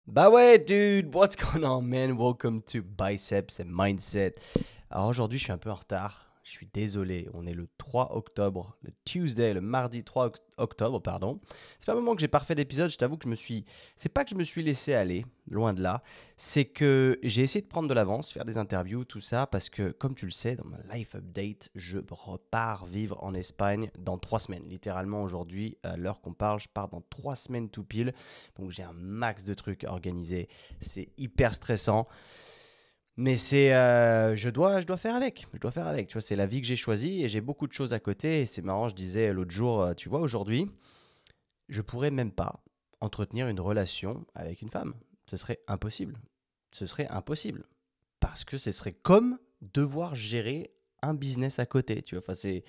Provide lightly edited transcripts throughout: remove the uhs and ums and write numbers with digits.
Bah ouais, dude, what's going on, man? Welcome to Biceps and Mindset. Alors aujourd'hui, je suis un peu en retard. Je suis désolé. On est le 3 octobre, le Tuesday, le mardi 3 octobre, pardon. C'est pas un moment que j'ai pas refait d'épisode. Je t'avoue que c'est pas que je me suis laissé aller, loin de là. C'est que j'ai essayé de prendre de l'avance, faire des interviews, tout ça, parce que, comme tu le sais, dans ma life update, je repars vivre en Espagne dans 3 semaines. Littéralement aujourd'hui, à l'heure qu'on parle, je pars dans 3 semaines tout pile. Donc j'ai un max de trucs à organiser. C'est hyper stressant. Mais je dois faire avec. Je dois faire avec. Tu vois, c'est la vie que j'ai choisie et j'ai beaucoup de choses à côté. Et c'est marrant, je disais l'autre jour, tu vois, aujourd'hui, je pourrais même pas entretenir une relation avec une femme. Ce serait impossible. Ce serait impossible. Parce que ce serait comme devoir gérer un business à côté. Tu vois, enfin, c'est.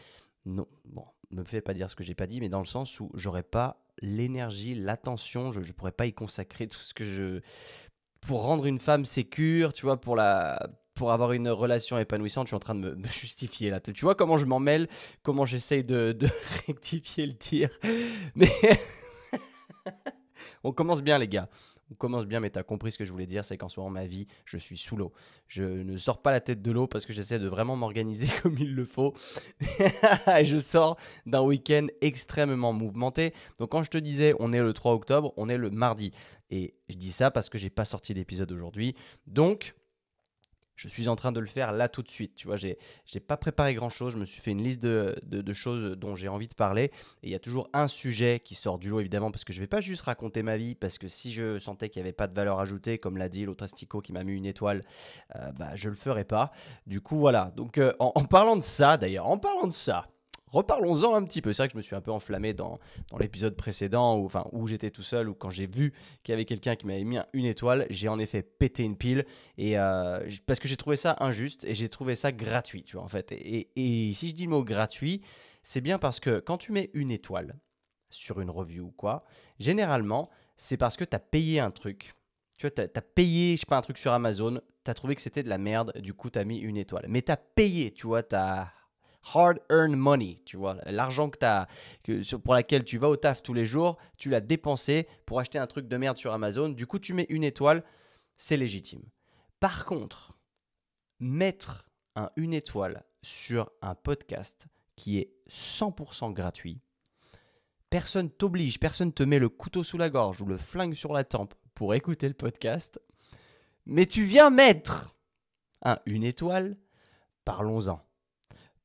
Non, bon, ne me fais pas dire ce que j'ai pas dit, mais dans le sens où j'aurais pas l'énergie, l'attention, je pourrais pas y consacrer tout ce que je, pour rendre une femme sécure, tu vois, pour avoir une relation épanouissante, je suis en train de me justifier là. Tu vois comment je m'en mêle, comment j'essaye de rectifier le tir. Mais on commence bien, les gars. On commence bien, mais tu as compris ce que je voulais dire, c'est qu'en ce moment, ma vie, je suis sous l'eau. Je ne sors pas la tête de l'eau parce que j'essaie de vraiment m'organiser comme il le faut. Et je sors d'un week-end extrêmement mouvementé. Donc quand je te disais, on est le 3 octobre, on est le mardi. Et je dis ça parce que j'ai pas sorti d'épisode aujourd'hui. Donc, je suis en train de le faire là tout de suite. Tu vois, j'ai pas préparé grand chose. Je me suis fait une liste de choses dont j'ai envie de parler. Et il y a toujours un sujet qui sort du lot, évidemment, parce que je vais pas juste raconter ma vie. Parce que si je sentais qu'il n'y avait pas de valeur ajoutée, comme l'a dit l'autre asticot qui m'a mis une étoile, bah, je le ferais pas. Du coup, voilà. Donc, en parlant de ça, d'ailleurs, en parlant de ça, reparlons-en un petit peu. C'est vrai que je me suis un peu enflammé dans l'épisode précédent, où j'étais tout seul, ou quand j'ai vu qu'il y avait quelqu'un qui m'avait mis une étoile, j'ai en effet pété une pile. Et parce que j'ai trouvé ça injuste et j'ai trouvé ça gratuit, tu vois, en fait. Et si je dis le mot gratuit, c'est bien parce que quand tu mets une étoile sur une review ou quoi, généralement, c'est parce que tu as payé un truc. Tu vois, tu as payé, je sais pas, un truc sur Amazon, tu as trouvé que c'était de la merde, du coup, tu as mis une étoile. Mais tu as payé, tu vois, tu as hard-earned money, tu vois, l'argent pour laquelle tu vas au taf tous les jours, tu l'as dépensé pour acheter un truc de merde sur Amazon, du coup, tu mets une étoile, c'est légitime. Par contre, mettre une étoile sur un podcast qui est 100% gratuit, personne t'oblige, personne te met le couteau sous la gorge ou le flingue sur la tempe pour écouter le podcast, mais tu viens mettre une étoile, parlons-en.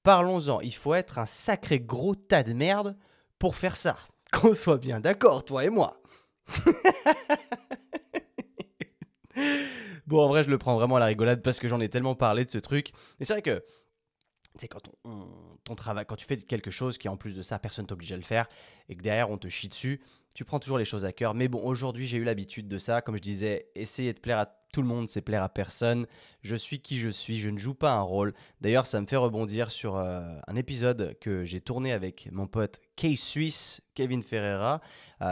Parlons-en, il faut être un sacré gros tas de merde pour faire ça. Qu'on soit bien d'accord, toi et moi. Bon, en vrai, je le prends vraiment à la rigolade parce que j'en ai tellement parlé de ce truc. Et c'est vrai que c'est quand ton travail, quand tu fais quelque chose qui en plus de ça, personne t'oblige à le faire et que derrière on te chie dessus, tu prends toujours les choses à cœur. Mais bon, aujourd'hui j'ai eu l'habitude de ça. Comme je disais, essayer de plaire à tout le monde, c'est plaire à personne. Je suis qui je suis, je ne joue pas un rôle. D'ailleurs, ça me fait rebondir sur un épisode que j'ai tourné avec mon pote K-Suisse, Kevin Ferreira,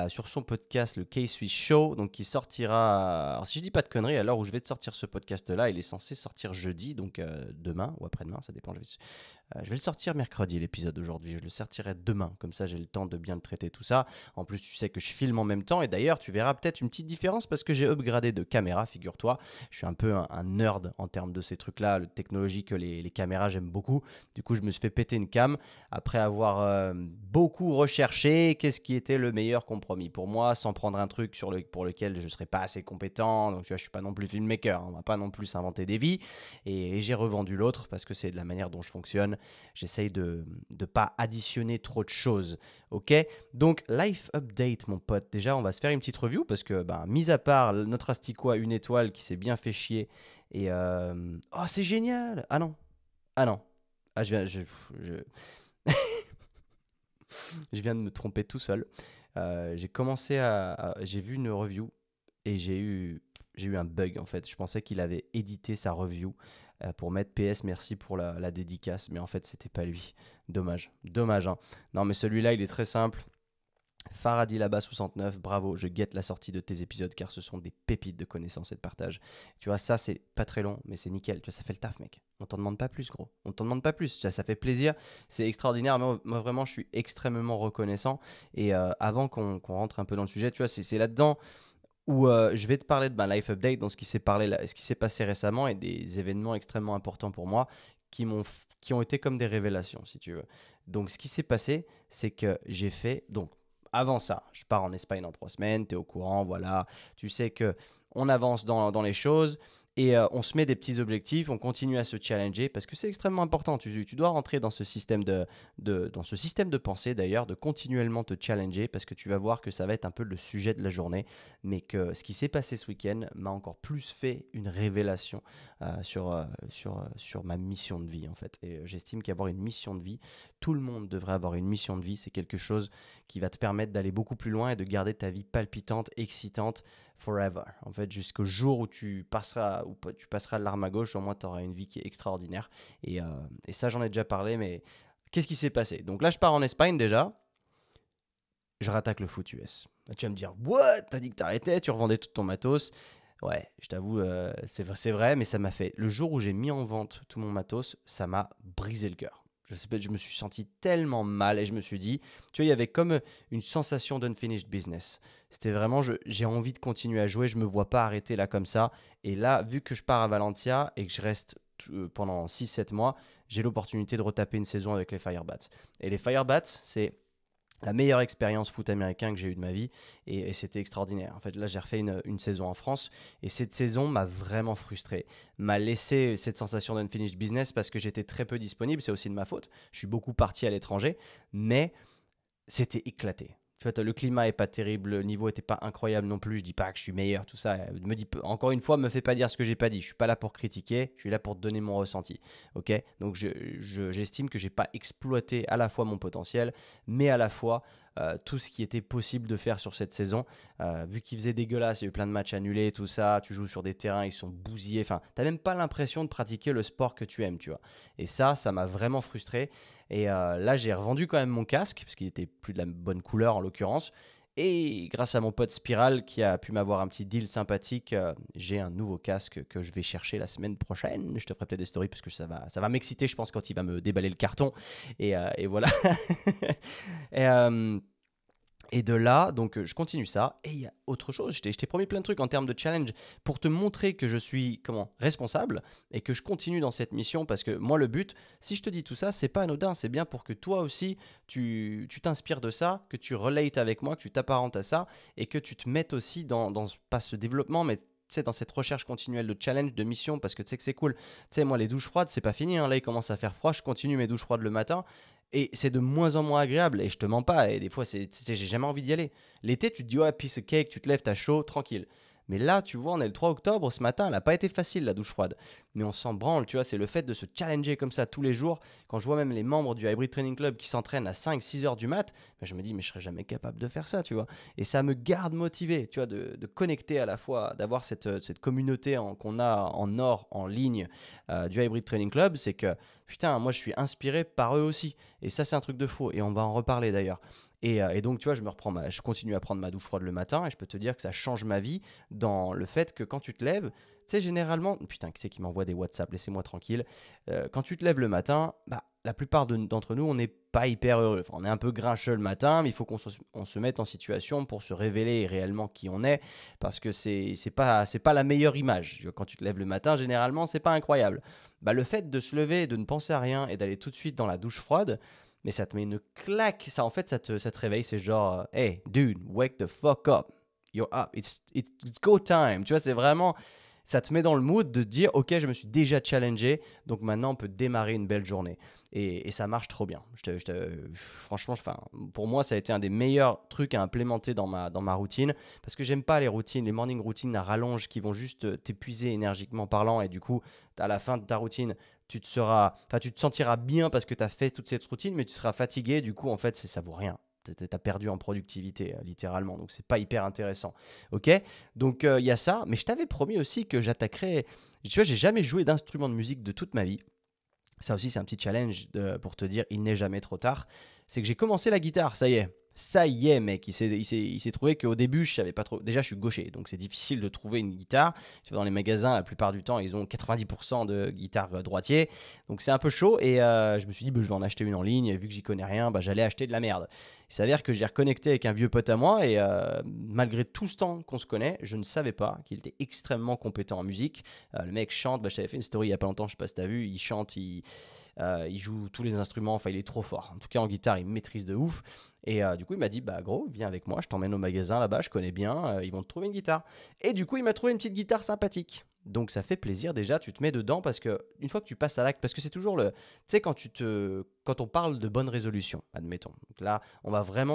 sur son podcast, le K-Suisse Show, donc qui sortira. Alors, si je dis pas de conneries, à l'heure où je vais te sortir ce podcast-là, il est censé sortir jeudi, donc demain ou après-demain, ça dépend. Je vais le sortir mercredi, l'épisode d'aujourd'hui. Je le sortirai demain. Comme ça, j'ai le temps de bien le traiter, tout ça. En plus, tu sais que je filme en même temps. Et d'ailleurs, tu verras peut-être une petite différence parce que j'ai upgradé de caméra, figure-toi. Je suis un peu un nerd en termes de ces trucs-là. Le technologique, les caméras, j'aime beaucoup. Du coup, je me suis fait péter une cam après avoir beaucoup recherché qu'est-ce qui était le meilleur compromis pour moi, sans prendre un truc pour lequel je ne serais pas assez compétent. Donc, tu vois, je ne suis pas non plus filmmaker. On ne va pas non plus inventer des vies. Et j'ai revendu l'autre parce que c'est de la manière dont je fonctionne. J'essaye de ne pas additionner trop de choses. Ok. Donc, life update, mon pote. Déjà, on va se faire une petite review parce que, ben, mis à part notre asticot à une étoile qui s'est bien fait chier. Et. Oh, c'est génial! Ah non! Ah non! Ah, je viens de me tromper tout seul. J'ai commencé j'ai vu une review et j'ai eu un bug en fait. Je pensais qu'il avait édité sa review pour mettre PS merci pour la dédicace, mais en fait c'était pas lui. Dommage, dommage. Hein. Non mais celui-là il est très simple. Faradi là-bas 69, bravo, je guette la sortie de tes épisodes car ce sont des pépites de connaissances et de partage. Tu vois, ça c'est pas très long, mais c'est nickel. Tu vois, ça fait le taf, mec. On t'en demande pas plus, gros. On t'en demande pas plus. Tu vois, ça fait plaisir, c'est extraordinaire. Moi, vraiment, je suis extrêmement reconnaissant. Et avant qu'on rentre un peu dans le sujet, tu vois, c'est là-dedans. où je vais te parler de ma life update, donc ce qui s'est passé récemment et des événements extrêmement importants pour moi qui ont été comme des révélations, si tu veux. Donc, ce qui s'est passé, c'est que j'ai fait. Donc, avant ça, je pars en Espagne dans 3 semaines, tu es au courant, voilà. Tu sais que on avance dans les choses et on se met des petits objectifs, on continue à se challenger parce que c'est extrêmement important. Tu dois rentrer dans ce système dans ce système de pensée d'ailleurs, de continuellement te challenger parce que tu vas voir que ça va être un peu le sujet de la journée, mais que ce qui s'est passé ce week-end m'a encore plus fait une révélation sur ma mission de vie en fait. Et j'estime qu'avoir une mission de vie, tout le monde devrait avoir une mission de vie, c'est quelque chose qui va te permettre d'aller beaucoup plus loin et de garder ta vie palpitante, excitante, forever. En fait, jusqu'au jour où tu passeras de l'arme à gauche, au moins tu auras une vie qui est extraordinaire. Et ça, j'en ai déjà parlé, mais qu'est-ce qui s'est passé? Donc là, je pars en Espagne déjà, je rattaque le foot US. Là, tu vas me dire, what? T'as dit que t'arrêtais, tu revendais tout ton matos. Ouais, je t'avoue, c'est vrai, mais ça m'a fait. Le jour où j'ai mis en vente tout mon matos, ça m'a brisé le cœur. Je sais pas, je me suis senti tellement mal et je me suis dit, tu vois, il y avait comme une sensation d'unfinished business. C'était vraiment, j'ai envie de continuer à jouer, je me vois pas arrêter là comme ça. Et là, vu que je pars à Valencia et que je reste pendant 6 7 mois, j'ai l'opportunité de retaper une saison avec les Firebats. Et les Firebats, c'est la meilleure expérience foot américain que j'ai eue de ma vie et c'était extraordinaire. En fait, là, j'ai refait une saison en France et cette saison m'a vraiment frustré, m'a laissé cette sensation d'unfinished business parce que j'étais très peu disponible. C'est aussi de ma faute. Je suis beaucoup parti à l'étranger, mais c'était éclaté. Tu vois, le climat est pas terrible, le niveau était pas incroyable non plus. Je dis pas que je suis meilleur, tout ça. Encore une fois, me fais pas dire ce que j'ai pas dit. Je suis pas là pour critiquer, je suis là pour te donner mon ressenti. Ok. Donc j'estime que j'ai pas exploité à la fois mon potentiel, mais à la fois tout ce qui était possible de faire sur cette saison. Vu qu'il faisait dégueulasse, il y a eu plein de matchs annulés, tout ça. Tu joues sur des terrains, ils sont bousillés. Enfin, t'as même pas l'impression de pratiquer le sport que tu aimes, tu vois. Et ça m'a vraiment frustré. Et là, j'ai revendu quand même mon casque, parce qu'il était plus de la bonne couleur en l'occurrence. Et grâce à mon pote Spiral qui a pu m'avoir un petit deal sympathique, j'ai un nouveau casque que je vais chercher la semaine prochaine. Je te ferai peut-être des stories parce que ça va m'exciter, je pense, quand il va me déballer le carton. Et voilà. et, et de là, donc je continue ça. Et il y a autre chose. Je t'ai promis plein de trucs en termes de challenge pour te montrer que je suis responsable et que je continue dans cette mission. Parce que moi, le but, si je te dis tout ça, c'est pas anodin. C'est bien pour que toi aussi, tu t'inspires de ça, que tu relates avec moi, que tu t'apparentes à ça et que tu te mettes aussi dans pas ce développement, mais tu sais, dans cette recherche continuelle de challenge, de mission, parce que tu sais que c'est cool. Tu sais, moi, les douches froides, c'est pas fini, hein. Là, il commence à faire froid. Je continue mes douches froides le matin. Et c'est de moins en moins agréable. Et je te mens pas. Et des fois, j'ai jamais envie d'y aller. L'été, tu te dis, ouais, piece of cake, tu te lèves, t'as chaud, tranquille. Mais là, tu vois, on est le 3 octobre, ce matin, elle n'a pas été facile, la douche froide. Mais on s'en branle, tu vois, c'est le fait de se challenger comme ça tous les jours. Quand je vois même les membres du Hybrid Training Club qui s'entraînent à 5 6 heures du mat, ben je me dis, mais je serais jamais capable de faire ça, tu vois. Et ça me garde motivé, tu vois, de connecter à la fois, d'avoir cette communauté qu'on a en or, en ligne du Hybrid Training Club. C'est que, putain, moi, je suis inspiré par eux aussi. Et ça, c'est un truc de fou. Et on va en reparler d'ailleurs. Et donc, tu vois, je continue à prendre ma douche froide le matin et je peux te dire que ça change ma vie dans le fait que quand tu te lèves, tu sais, généralement, putain, qui c'est qui m'envoie des WhatsApp, laissez-moi tranquille. Quand tu te lèves le matin, bah, la plupart d'entre nous, on n'est pas hyper heureux. Enfin, on est un peu grincheux le matin, mais il faut on se mette en situation pour se révéler réellement qui on est, parce que c'est pas la meilleure image. Quand tu te lèves le matin, généralement, c'est pas incroyable. Bah, le fait de se lever, de ne penser à rien et d'aller tout de suite dans la douche froide, mais ça te met une claque. Ça, en fait, ça te réveille. C'est genre, hey, dude, wake the fuck up. You're up. It's go time. Tu vois, c'est vraiment. Ça te met dans le mood de dire, ok, je me suis déjà challengé, donc maintenant on peut démarrer une belle journée. Et ça marche trop bien. Franchement, pour moi, ça a été un des meilleurs trucs à implémenter dans ma routine, parce que j'aime pas les routines, les morning routines à rallonge qui vont juste t'épuiser énergiquement parlant, et du coup, à la fin de ta routine, tu te sentiras bien parce que tu as fait toute cette routine, mais tu seras fatigué, du coup, en fait, ça vaut rien. T'as perdu en productivité, littéralement. Donc, c'est pas hyper intéressant. Ok. Donc, il y a ça. Mais je t'avais promis aussi que j'attaquerais. Tu vois, j'ai jamais joué d'instrument de musique de toute ma vie. Ça aussi, c'est un petit challenge pour te dire, il n'est jamais trop tard. C'est que j'ai commencé la guitare, ça y est. Ça y est, mec, il s'est trouvé qu'au début, je savais pas trop. Déjà, je suis gaucher, donc c'est difficile de trouver une guitare. Tu vas dans les magasins, la plupart du temps, ils ont 90% de guitares droitier. Donc c'est un peu chaud. Et je me suis dit, bah, je vais en acheter une en ligne. Et vu que j'y connais rien, bah, j'allais acheter de la merde. Il s'avère que j'ai reconnecté avec un vieux pote à moi. Et malgré tout ce temps qu'on se connaît, je ne savais pas qu'il était extrêmement compétent en musique. Le mec chante. Bah, je t'avais fait une story il y a pas longtemps, je sais pas si t'as vu. Il chante, il joue tous les instruments. Enfin, il est trop fort. En tout cas, en guitare, il maîtrise de ouf. Et du coup, il m'a dit, bah gros, viens avec moi, je t'emmène au magasin là-bas, je connais bien, ils vont te trouver une guitare. Et du coup, il m'a trouvé une petite guitare sympathique. Donc ça fait plaisir déjà, tu te mets dedans parce que une fois que tu passes à l'acte, parce que c'est toujours le, tu sais quand on parle de bonnes résolutions, admettons. Donc là,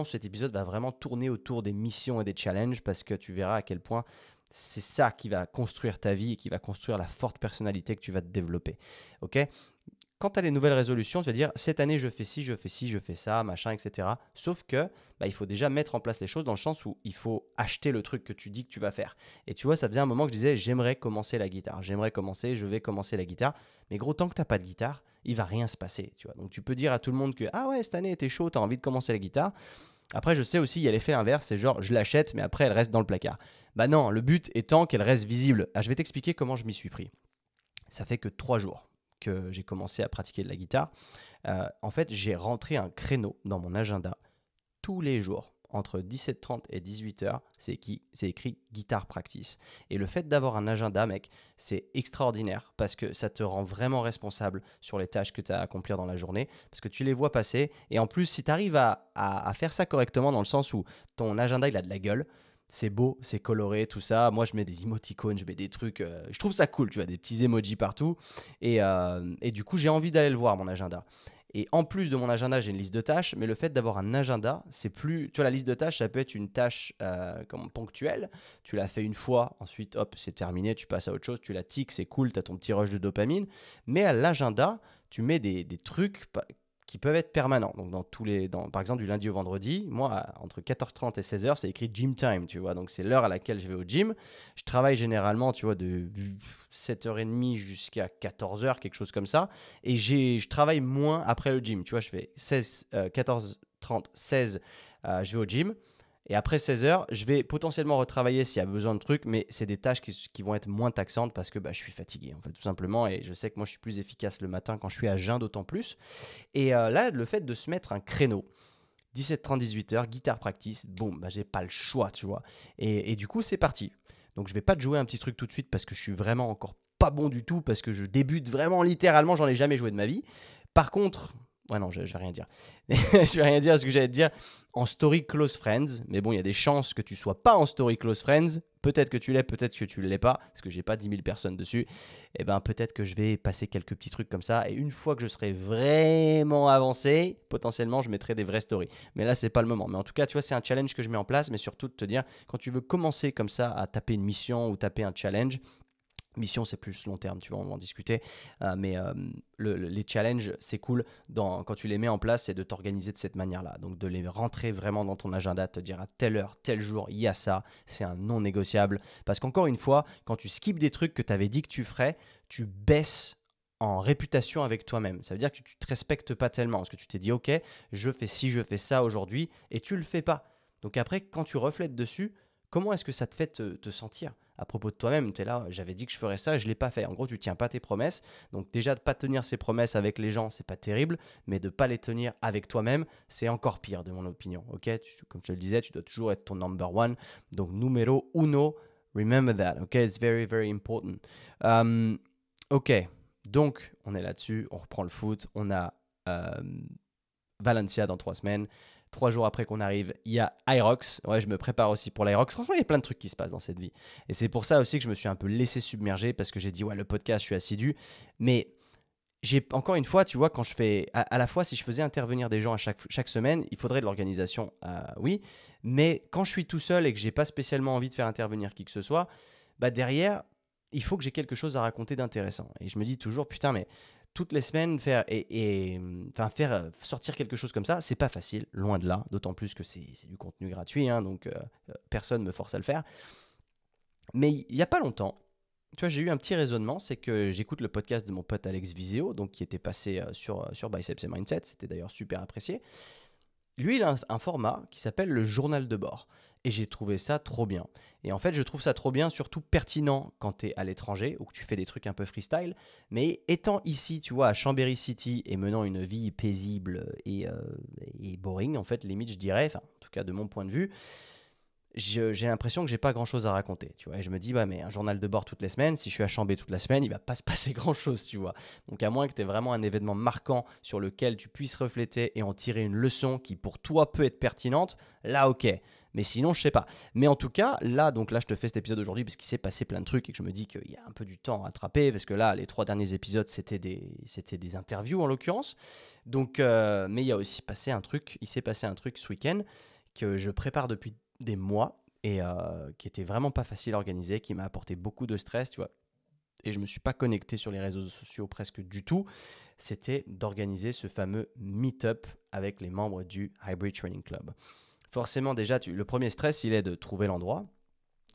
cet épisode va vraiment tourner autour des missions et des challenges parce que tu verras à quel point c'est ça qui va construire ta vie et qui va construire la forte personnalité que tu vas te développer. Ok? Quand tu as les nouvelles résolutions, tu vas dire cette année je fais ci, je fais ci, je fais ça, machin, etc. Sauf que bah, il faut déjà mettre en place les choses dans le sens où il faut acheter le truc que tu dis que tu vas faire. Et tu vois, ça faisait un moment que je disais j'aimerais commencer la guitare, je vais commencer la guitare. Mais gros, tant que tu n'as pas de guitare, il va rien se passer. Tu vois. Donc tu peux dire à tout le monde que ah ouais, cette année était chaud, tu as envie de commencer la guitare. Après, je sais aussi, il y a l'effet inverse, c'est genre je l'achète, mais après elle reste dans le placard. Bah non, le but étant qu'elle reste visible. Ah, je vais t'expliquer comment je m'y suis pris. Ça fait que 3 jours que j'ai commencé à pratiquer de la guitare. En fait, j'ai rentré un créneau dans mon agenda tous les jours. Entre 17h30 et 18h, c'est écrit guitare practice. Et le fait d'avoir un agenda, mec, c'est extraordinaire parce que ça te rend vraiment responsable sur les tâches que tu as à accomplir dans la journée parce que tu les vois passer. Et en plus, si tu arrives à faire ça correctement dans le sens où ton agenda, il a de la gueule, c'est beau, c'est coloré, tout ça. Moi, je mets des emoticons, je mets des trucs. Je trouve ça cool, tu vois, des petits emojis partout. Et du coup, j'ai envie d'aller le voir, mon agenda. Et en plus de mon agenda, j'ai une liste de tâches. Mais le fait d'avoir un agenda, c'est plus. Tu vois, la liste de tâches, ça peut être une tâche comme ponctuelle. Tu l'as fait une fois, ensuite, hop, c'est terminé, tu passes à autre chose. Tu la tiques, c'est cool, tu as ton petit rush de dopamine. Mais à l'agenda, tu mets des trucs qui peuvent être permanents. Donc, par exemple, du lundi au vendredi, moi, entre 14h30 et 16h, c'est écrit gym time, tu vois. Donc, c'est l'heure à laquelle je vais au gym. Je travaille généralement, tu vois, de 7h30 jusqu'à 14h, quelque chose comme ça. Et je travaille moins après le gym. Tu vois, je fais 14h30, 16, je vais au gym. Et après 16h, je vais potentiellement retravailler s'il y a besoin de trucs, mais c'est des tâches qui vont être moins taxantes parce que bah, je suis fatigué, en fait, tout simplement. Et je sais que moi, je suis plus efficace le matin quand je suis à jeun, d'autant plus. Et là, le fait de se mettre un créneau, 17h30, 18h, guitare practice, boum, bah, j'ai pas le choix, tu vois. Et du coup, c'est parti. Donc, je vais pas te jouer un petit truc tout de suite parce que je suis vraiment encore pas bon du tout, parce que je débute vraiment littéralement, j'en ai jamais joué de ma vie. Par contre, ouais, non, je vais rien dire. Je vais rien dire ce que j'allais te dire en story close friends. Mais bon, il y a des chances que tu sois pas en story close friends. Peut-être que tu l'es, peut-être que tu ne l'es pas, parce que j'ai pas 10 000 personnes dessus. Et ben peut-être que je vais passer quelques petits trucs comme ça. Et une fois que je serai vraiment avancé, potentiellement, je mettrai des vraies stories. Mais là, c'est pas le moment. Mais en tout cas, tu vois, c'est un challenge que je mets en place. Mais surtout de te dire, quand tu veux commencer comme ça à taper une mission ou taper un challenge, mission, c'est plus long terme, tu vois, on va en discuter. Les challenges, c'est cool. Quand tu les mets en place, c'est de t'organiser de cette manière-là. Donc, de les rentrer vraiment dans ton agenda, te dire à telle heure, tel jour, il y a ça. C'est un non négociable. Parce qu'encore une fois, quand tu skips des trucs que tu avais dit que tu ferais, tu baisses en réputation avec toi-même. Ça veut dire que tu ne te respectes pas tellement. Parce que tu t'es dit, OK, je fais ci, je fais ça aujourd'hui, et tu ne le fais pas. Donc après, quand tu reflètes dessus, comment est-ce que ça te fait te sentir à propos de toi-même? Tu es là, j'avais dit que je ferais ça, je ne l'ai pas fait. En gros, tu ne tiens pas tes promesses. Donc déjà, de ne pas tenir ses promesses avec les gens, c'est pas terrible. Mais de ne pas les tenir avec toi-même, c'est encore pire, de mon opinion. Ok, comme je te le disais, tu dois toujours être ton number one. Donc, numéro uno, remember that. Ok, it's very, very important. Ok, donc on est là-dessus, on reprend le foot. On a Valencia dans 3 semaines. 3 jours après qu'on arrive, il y a Irox. Ouais, je me prépare aussi pour l'Irox. Franchement, il y a plein de trucs qui se passent dans cette vie. Et c'est pour ça aussi que je me suis un peu laissé submerger parce que j'ai dit, ouais, le podcast, je suis assidu. Mais encore une fois, tu vois, quand je fais, à la fois, si je faisais intervenir des gens à chaque semaine, il faudrait de l'organisation, oui. Mais quand je suis tout seul et que j'ai pas spécialement envie de faire intervenir qui que ce soit, bah derrière, il faut que j'ai quelque chose à raconter d'intéressant. Et je me dis toujours, putain, mais toutes les semaines faire sortir quelque chose comme ça, c'est pas facile, loin de là. D'autant plus que c'est du contenu gratuit, hein, donc personne me force à le faire. Mais il y a pas longtemps, tu vois, j'ai eu un petit raisonnement, c'est que j'écoute le podcast de mon pote Alex Viseo, donc qui était passé sur Biceps et Mindset, c'était d'ailleurs super apprécié. Lui, il a un format qui s'appelle le journal de bord. Et j'ai trouvé ça trop bien. Et en fait, je trouve ça trop bien, surtout pertinent quand tu es à l'étranger ou que tu fais des trucs un peu freestyle. Mais étant ici, tu vois, à Chambéry City et menant une vie paisible et boring, en fait, limite, je dirais, enfin, en tout cas de mon point de vue, j'ai l'impression que j'ai pas grand chose à raconter, tu vois. Et je me dis, bah, mais un journal de bord toutes les semaines, si je suis à Chambé toute la semaine, il va pas se passer grand chose, tu vois. Donc, à moins que tu aies vraiment un événement marquant sur lequel tu puisses refléter et en tirer une leçon qui pour toi peut être pertinente, là, ok. Mais sinon, je sais pas. Mais en tout cas, là, donc là, je te fais cet épisode aujourd'hui parce qu'il s'est passé plein de trucs et que je me dis qu'il y a un peu du temps à attraper parce que là, les 3 derniers épisodes, c'était des interviews en l'occurrence. Donc, mais il y a aussi passé un truc, il s'est passé un truc ce week-end que je prépare depuis des mois et qui était vraiment pas facile à organiser, qui m'a apporté beaucoup de stress, tu vois. Et je me suis pas connecté sur les réseaux sociaux presque du tout. C'était d'organiser ce fameux meet-up avec les membres du Hybrid Training Club. Forcément, déjà, le premier stress, il est de trouver l'endroit.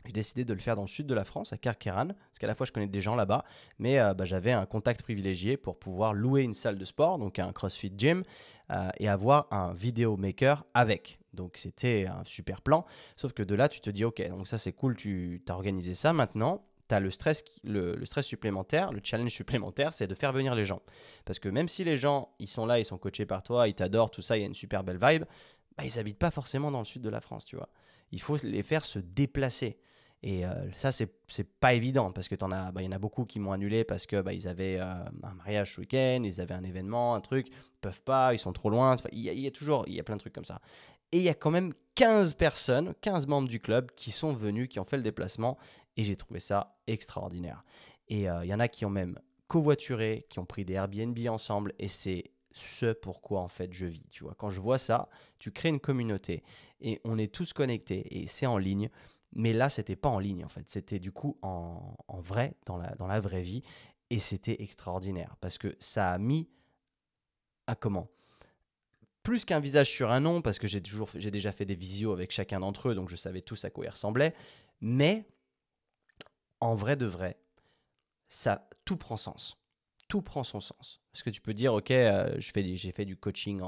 J'ai décidé de le faire dans le sud de la France, à Carqueiranne, parce qu'à la fois je connais des gens là-bas, mais j'avais un contact privilégié pour pouvoir louer une salle de sport, donc un CrossFit Gym, et avoir un vidéomaker avec. Donc c'était un super plan, sauf que de là tu te dis ok, donc ça c'est cool, tu as organisé ça, maintenant tu as le stress, le stress supplémentaire, le challenge supplémentaire, c'est de faire venir les gens. Parce que même si les gens, ils sont là, ils sont coachés par toi, ils t'adorent, tout ça, il y a une super belle vibe, bah, ils n'habitent pas forcément dans le sud de la France, tu vois. Il faut les faire se déplacer. Et ça, c'est pas évident parce que y en a beaucoup qui m'ont annulé parce que ils avaient un mariage ce week-end, ils avaient un événement, un truc, ils peuvent pas, ils sont trop loin. Enfin, il y a plein de trucs comme ça. Et il y a quand même 15 personnes, 15 membres du club qui sont venus, qui ont fait le déplacement et j'ai trouvé ça extraordinaire. Et il y en a qui ont même covoituré, qui ont pris des Airbnb ensemble et c'est ce pourquoi en fait je vis. Tu vois, quand je vois ça, tu crées une communauté et on est tous connectés et c'est en ligne. Mais là, c'était pas en ligne en fait, c'était du coup en vrai, dans la vraie vie. Et c'était extraordinaire parce que ça a mis à comment plus qu'un visage sur un nom, parce que j'ai déjà fait des visios avec chacun d'entre eux, donc je savais tous à quoi ils ressemblaient. Mais en vrai de vrai, ça tout prend sens. Tout prend son sens. Parce que tu peux dire, ok, j'ai fait du coaching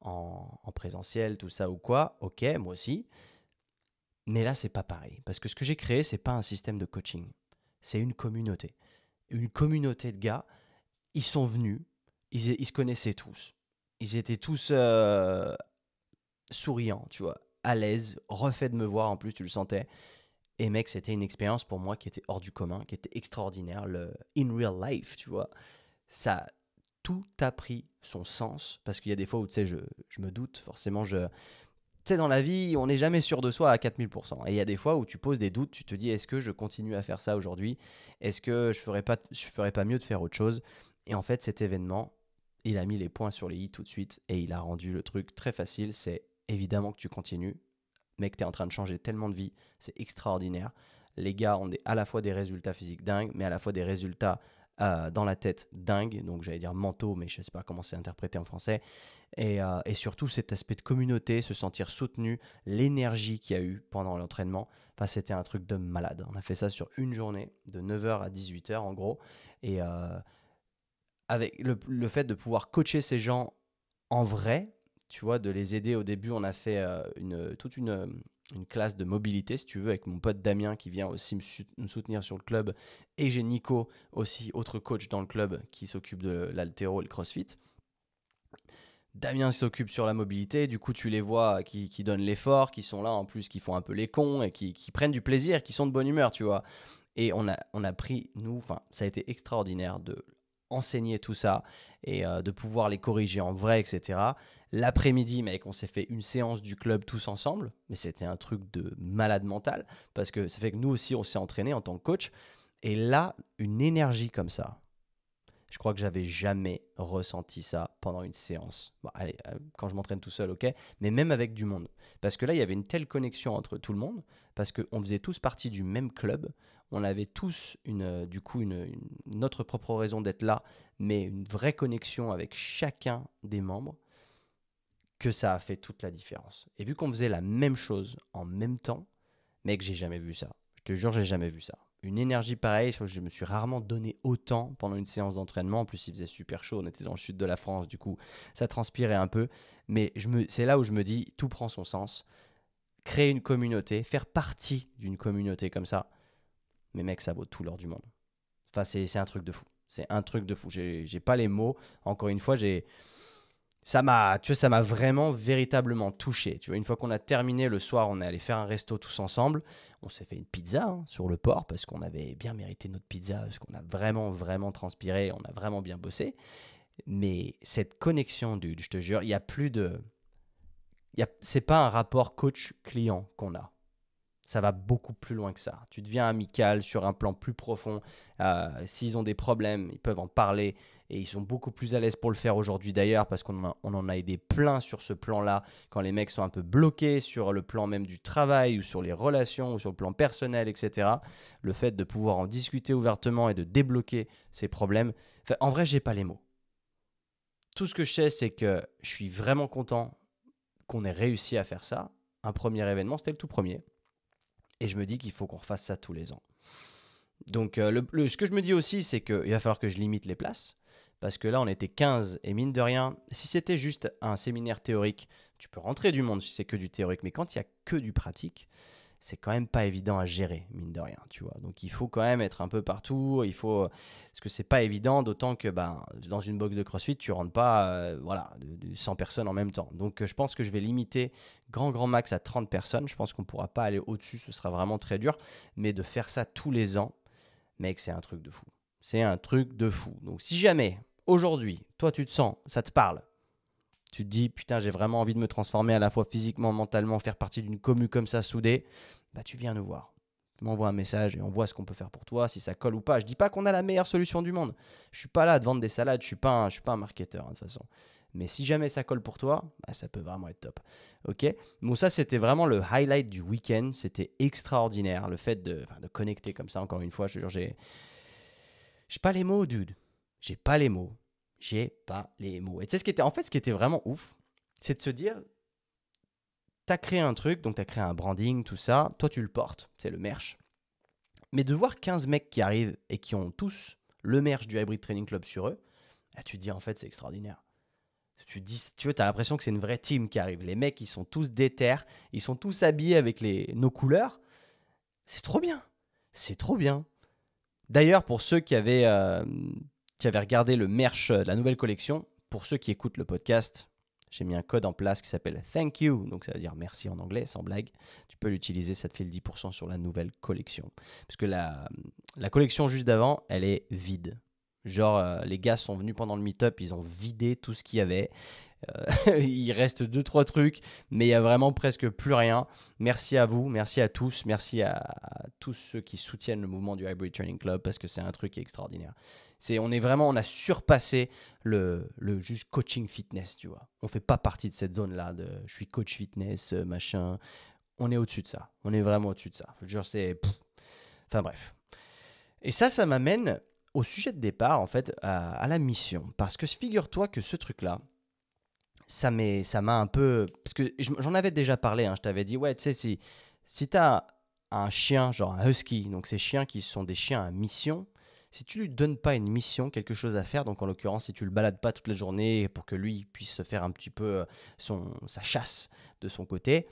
en présentiel, tout ça ou quoi. Ok, moi aussi. Mais là, c'est pas pareil. Parce que ce que j'ai créé, c'est pas un système de coaching. C'est une communauté. Une communauté de gars, ils sont venus, ils se connaissaient tous. Ils étaient tous souriants, tu vois, à l'aise, refait de me voir en plus, tu le sentais. Et mec, c'était une expérience pour moi qui était hors du commun, qui était extraordinaire. Le in real life, tu vois, ça tout a pris son sens. Parce qu'il y a des fois où, tu sais, je me doute, forcément, tu sais, dans la vie, on n'est jamais sûr de soi à 4000%. Et il y a des fois où tu poses des doutes, tu te dis, est-ce que je continue à faire ça aujourd'hui? Est-ce que je ferais pas mieux de faire autre chose? Et en fait, cet événement, il a mis les points sur les i tout de suite et il a rendu le truc très facile. C'est évidemment que tu continues. Mec, tu es en train de changer tellement de vie. C'est extraordinaire. Les gars ont à la fois des résultats physiques dingues, mais à la fois des résultats dans la tête dingues. Donc, j'allais dire mentaux, mais je ne sais pas comment c'est interprété en français. Et surtout cet aspect de communauté, se sentir soutenu, l'énergie qu'il y a eu pendant l'entraînement, enfin, c'était un truc de malade. On a fait ça sur une journée, de 9h à 18h en gros, et avec le fait de pouvoir coacher ces gens en vrai, tu vois, de les aider au début, on a fait toute une classe de mobilité, si tu veux, avec mon pote Damien qui vient aussi me soutenir sur le club, et j'ai Nico aussi, autre coach dans le club qui s'occupe de l'haltéro et le crossfit. Damien s'occupe sur la mobilité, du coup tu les vois qui donnent l'effort, qui sont là en plus, qui font un peu les cons et qui prennent du plaisir, qui sont de bonne humeur, tu vois. Et on a pris, nous, enfin ça a été extraordinaire de enseigner tout ça et de pouvoir les corriger en vrai, etc. L'après-midi, mec, on s'est fait une séance du club tous ensemble, mais c'était un truc de malade mental, parce que ça fait que nous aussi on s'est entraîné en tant que coach, et là, une énergie comme ça, je crois que j'avais jamais ressenti ça pendant une séance. Bon, allez, quand je m'entraîne tout seul, ok, mais même avec du monde. Parce que là, il y avait une telle connexion entre tout le monde, parce qu'on faisait tous partie du même club, on avait tous du coup notre propre raison d'être là, mais une vraie connexion avec chacun des membres, que ça a fait toute la différence. Et vu qu'on faisait la même chose en même temps, mec, j'ai jamais vu ça. Je te jure, j'ai jamais vu ça. une énergie pareille. Je me suis rarement donné autant pendant une séance d'entraînement. En plus, il faisait super chaud. On était dans le sud de la France, du coup, ça transpirait un peu. Mais c'est là où je me dis, tout prend son sens. Créer une communauté, faire partie d'une communauté comme ça, mais mec, ça vaut tout l'or du monde. Enfin, c'est un truc de fou. C'est un truc de fou. J'ai pas les mots. Encore une fois, ça m'a vraiment véritablement touché. Tu vois, une fois qu'on a terminé le soir, on est allé faire un resto tous ensemble. On s'est fait une pizza sur le port parce qu'on avait bien mérité notre pizza, parce qu'on a vraiment, vraiment transpiré, on a vraiment bien bossé. Mais cette connexion, dude, je te jure, il y a plus de... C'est pas un rapport coach-client qu'on a. Ça va beaucoup plus loin que ça. Tu deviens amical sur un plan plus profond. S'ils ont des problèmes, ils peuvent en parler et ils sont beaucoup plus à l'aise pour le faire aujourd'hui d'ailleurs parce on en a aidé plein sur ce plan-là quand les mecs sont un peu bloqués sur le plan même du travail ou sur les relations ou sur le plan personnel, etc. Le fait de pouvoir en discuter ouvertement et de débloquer ces problèmes. Enfin, en vrai, j'ai pas les mots. Tout ce que je sais, c'est que je suis vraiment content qu'on ait réussi à faire ça. Un premier événement, c'était le tout premier. Et je me dis qu'il faut qu'on refasse ça tous les ans. Donc, ce que je me dis aussi, c'est qu'il va falloir que je limite les places. Parce que là, on était 15. Et mine de rien, si c'était juste un séminaire théorique, tu peux rentrer du monde si c'est que du théorique. Mais quand il n'y a que du pratique, c'est quand même pas évident à gérer, mine de rien, tu vois. Donc, il faut quand même être un peu partout. Parce que c'est pas évident, d'autant que dans une box de CrossFit, tu rentres pas de 100 personnes en même temps. Donc, je pense que je vais limiter grand max à 30 personnes. Je pense qu'on pourra pas aller au-dessus, ce sera vraiment très dur. Mais de faire ça tous les ans, mec, c'est un truc de fou. C'est un truc de fou. Donc, si jamais, aujourd'hui, toi, tu te sens, ça te parle, tu te dis, putain, j'ai vraiment envie de me transformer à la fois physiquement, mentalement, faire partie d'une commu comme ça soudée, tu viens nous voir. Tu m'envoies un message et on voit ce qu'on peut faire pour toi, si ça colle ou pas. Je dis pas qu'on a la meilleure solution du monde. Je suis pas là à te vendre des salades, je suis pas un marketeur, de toute façon. Mais si jamais ça colle pour toi, ça peut vraiment être top. Ok. Bon, ça, c'était vraiment le highlight du week-end. C'était extraordinaire. Le fait de connecter comme ça, encore une fois, je te jure, j'ai pas les mots, dude. J'ai pas les mots. J'ai pas les mots. Et tu sais, ce qui était vraiment ouf, c'est de se dire, tu as créé un truc, donc tu as créé un branding, tout ça. Toi, tu le portes, c'est le merch. Mais de voir 15 mecs qui arrivent et qui ont tous le merch du Hybrid Training Club sur eux, tu te dis, en fait, c'est extraordinaire. Tu as l'impression que c'est une vraie team qui arrive. Les mecs, ils sont tous déter, ils sont tous habillés avec nos couleurs. C'est trop bien. C'est trop bien. D'ailleurs, pour ceux qui avaient regardé le merch de la nouvelle collection, pour ceux qui écoutent le podcast, j'ai mis un code en place qui s'appelle Thank You, donc ça veut dire merci en anglais, sans blague. Tu peux l'utiliser, ça te fait le 10% sur la nouvelle collection. Parce que la collection juste d'avant, elle est vide. Genre, les gars sont venus pendant le meet-up, ils ont vidé tout ce qu'il y avait. Il reste 2-3 trucs, mais il y a vraiment presque plus rien. Merci à vous, merci à tous, merci à tous ceux qui soutiennent le mouvement du Hybrid Training Club parce que c'est un truc extraordinaire. On a surpassé le juste coaching fitness, tu vois. On fait pas partie de cette zone-là de je suis coach fitness, machin. On est au-dessus de ça. On est vraiment au-dessus de ça. Je veux dire, enfin bref. Et ça m'amène au sujet de départ, en fait, à la mission. Parce que figure-toi que ce truc-là, ça m'a un peu... Parce que j'en avais déjà parlé, je t'avais dit, ouais, tu sais, si tu as un chien, genre un husky, donc ces chiens qui sont des chiens à mission, si tu lui donnes pas une mission, quelque chose à faire, donc en l'occurrence, si tu le balades pas toute la journée pour que lui puisse se faire un petit peu sa chasse de son côté,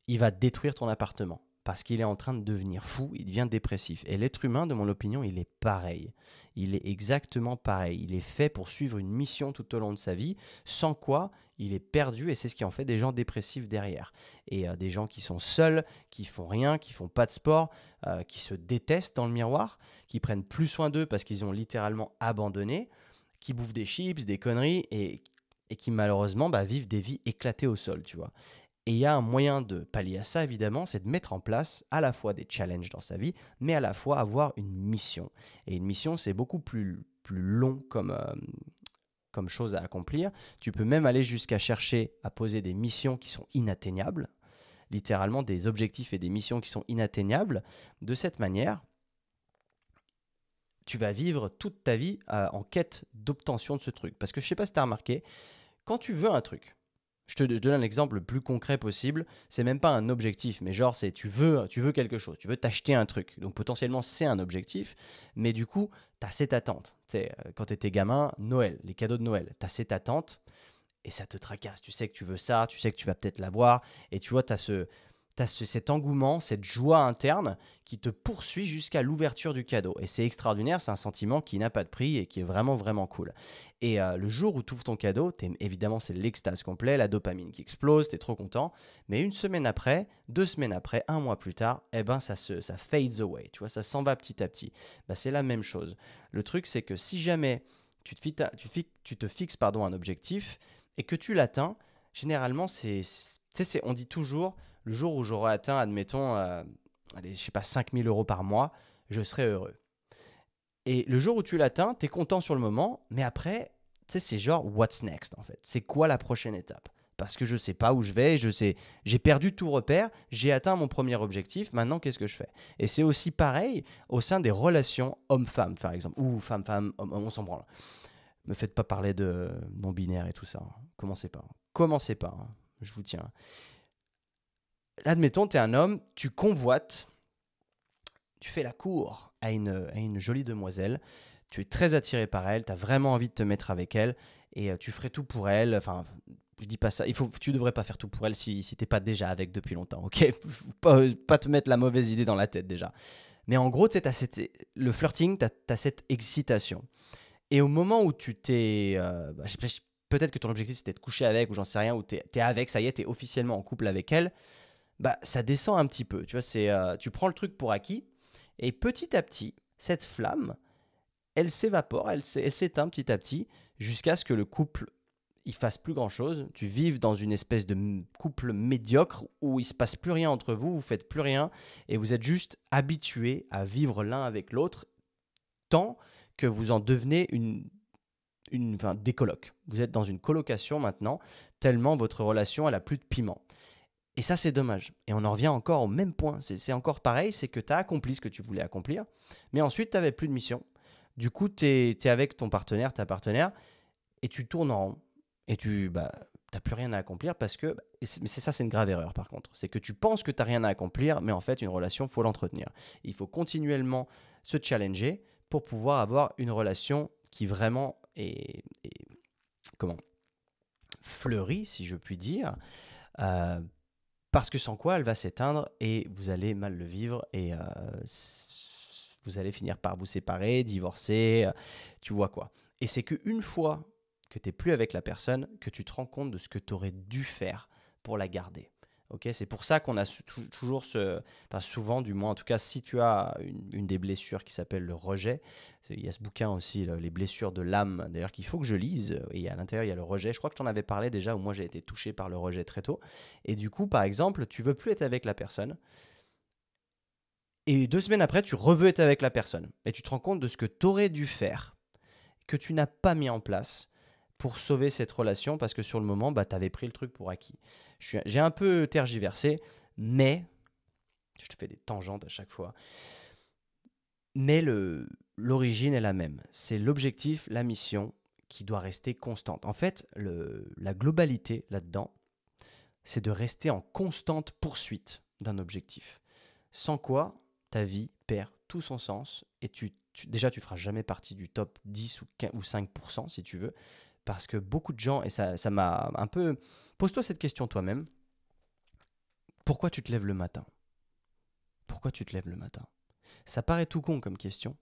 il va détruire ton appartement parce qu'il est en train de devenir fou, il devient dépressif. Et l'être humain, de mon opinion, il est pareil. Il est exactement pareil. Il est fait pour suivre une mission tout au long de sa vie, sans quoi il est perdu et c'est ce qui en fait des gens dépressifs derrière. Et des gens qui sont seuls, qui font rien, qui font pas de sport, qui se détestent dans le miroir, qui prennent plus soin d'eux parce qu'ils ont littéralement abandonné, qui bouffent des chips, des conneries et qui malheureusement vivent des vies éclatées au sol, tu vois. Et il y a un moyen de pallier à ça, évidemment, c'est de mettre en place à la fois des challenges dans sa vie, mais à la fois avoir une mission. Et une mission, c'est beaucoup plus long comme chose à accomplir. Tu peux même aller jusqu'à chercher à poser des missions qui sont inatteignables, littéralement des objectifs et des missions qui sont inatteignables. De cette manière, tu vas vivre toute ta vie en quête d'obtention de ce truc. Parce que je ne sais pas si tu as remarqué, quand tu veux un truc, Je donne un exemple le plus concret possible. C'est même pas un objectif, mais genre, tu veux quelque chose, tu veux t'acheter un truc. Donc potentiellement, c'est un objectif, mais du coup, tu as cette attente. Tu sais, quand tu étais gamin, Noël, les cadeaux de Noël, tu as cette attente et ça te tracasse. Tu sais que tu veux ça, tu sais que tu vas peut-être l'avoir, et tu vois, cet engouement, cette joie interne qui te poursuit jusqu'à l'ouverture du cadeau. Et c'est extraordinaire, c'est un sentiment qui n'a pas de prix et qui est vraiment, vraiment cool. Et le jour où tu ouvres ton cadeau, évidemment, c'est l'extase complet, la dopamine qui explose, tu es trop content. Mais une semaine après, 2 semaines après, un mois plus tard, eh ben, ça fades away, tu vois, ça s'en va petit à petit. Bah, c'est la même chose. Le truc, c'est que si jamais tu te fixes un objectif et que tu l'atteins, généralement, on dit toujours le jour où j'aurai atteint, admettons, allez, je sais pas, 5 000 € par mois, je serai heureux. Et le jour où tu l'atteins, tu es content sur le moment, mais après, tu sais, c'est genre, what's next en fait? C'est quoi la prochaine étape? Parce que je sais pas où je vais, j'ai perdu tout repère, j'ai atteint mon premier objectif, maintenant qu'est-ce que je fais? Et c'est aussi pareil au sein des relations homme-femme, par exemple, ou femme-femme, homme, on s'en branle. Me faites pas parler de non-binaire et tout ça, hein. Commencez pas. Commencez pas, hein. Je vous tiens. Admettons, tu es un homme, tu convoites, tu fais la cour à une jolie demoiselle, tu es très attiré par elle, tu as vraiment envie de te mettre avec elle, et tu ferais tout pour elle. Enfin, je dis pas ça, tu devrais pas faire tout pour elle si t'es pas déjà avec depuis longtemps, ok? Pas te mettre la mauvaise idée dans la tête déjà. Mais en gros, tu sais, le flirting, tu as cette excitation. Et au moment où tu t'es. Peut-être que ton objectif c'était de coucher avec, ou j'en sais rien, ou t'es avec, ça y est, t'es officiellement en couple avec elle, bah ça descend un petit peu. Tu vois, tu prends le truc pour acquis, et petit à petit, cette flamme, elle s'évapore, elle s'éteint petit à petit, jusqu'à ce que le couple il fasse plus grand chose. Tu vives dans une espèce de couple médiocre où il se passe plus rien entre vous, vous faites plus rien, et vous êtes juste habitués à vivre l'un avec l'autre, tant que vous en devenez des colocs. Vous êtes dans une colocation maintenant, tellement votre relation elle a plus de piment. Et ça, c'est dommage. Et on en revient encore au même point. C'est encore pareil, c'est que tu as accompli ce que tu voulais accomplir, mais ensuite, tu n'avais plus de mission. Du coup, tu es avec ton partenaire, ta partenaire, et tu tournes en rond. Et tu n'as plus rien à accomplir parce que... Mais c'est ça, c'est une grave erreur par contre. C'est que tu penses que tu n'as rien à accomplir, mais en fait, une relation, il faut l'entretenir. Il faut continuellement se challenger pour pouvoir avoir une relation qui vraiment comment, fleurit, si je puis dire. Euh, Parce que sans quoi elle va s'éteindre et vous allez mal le vivre et vous allez finir par vous séparer, divorcer, tu vois quoi. Et c'est qu'une fois que tu n'es plus avec la personne, que tu te rends compte de ce que tu aurais dû faire pour la garder. Ok, c'est pour ça qu'on a toujours enfin souvent du moins, en tout cas si tu as une des blessures qui s'appelle le rejet, il y a ce bouquin aussi, Les blessures de l'âme, d'ailleurs qu'il faut que je lise, et à l'intérieur il y a le rejet, je crois que tu en avais parlé déjà, où moi j'ai été touché par le rejet très tôt, et du coup par exemple tu veux plus être avec la personne, et 2 semaines après tu reveux être avec la personne, et tu te rends compte de ce que tu aurais dû faire, que tu n'as pas mis en place pour sauver cette relation, parce que sur le moment, tu avais pris le truc pour acquis. J'ai un peu tergiversé, mais, je te fais des tangentes à chaque fois, mais l'origine est la même. C'est l'objectif, la mission qui doit rester constante. En fait, la globalité là-dedans, c'est de rester en constante poursuite d'un objectif. Sans quoi, ta vie perd tout son sens et déjà, tu feras jamais partie du top 10 ou 5% si tu veux, parce que beaucoup de gens, et ça m'a un peu... Pose-toi cette question toi-même. Pourquoi tu te lèves le matin? Pourquoi tu te lèves le matin? Ça paraît tout con comme question,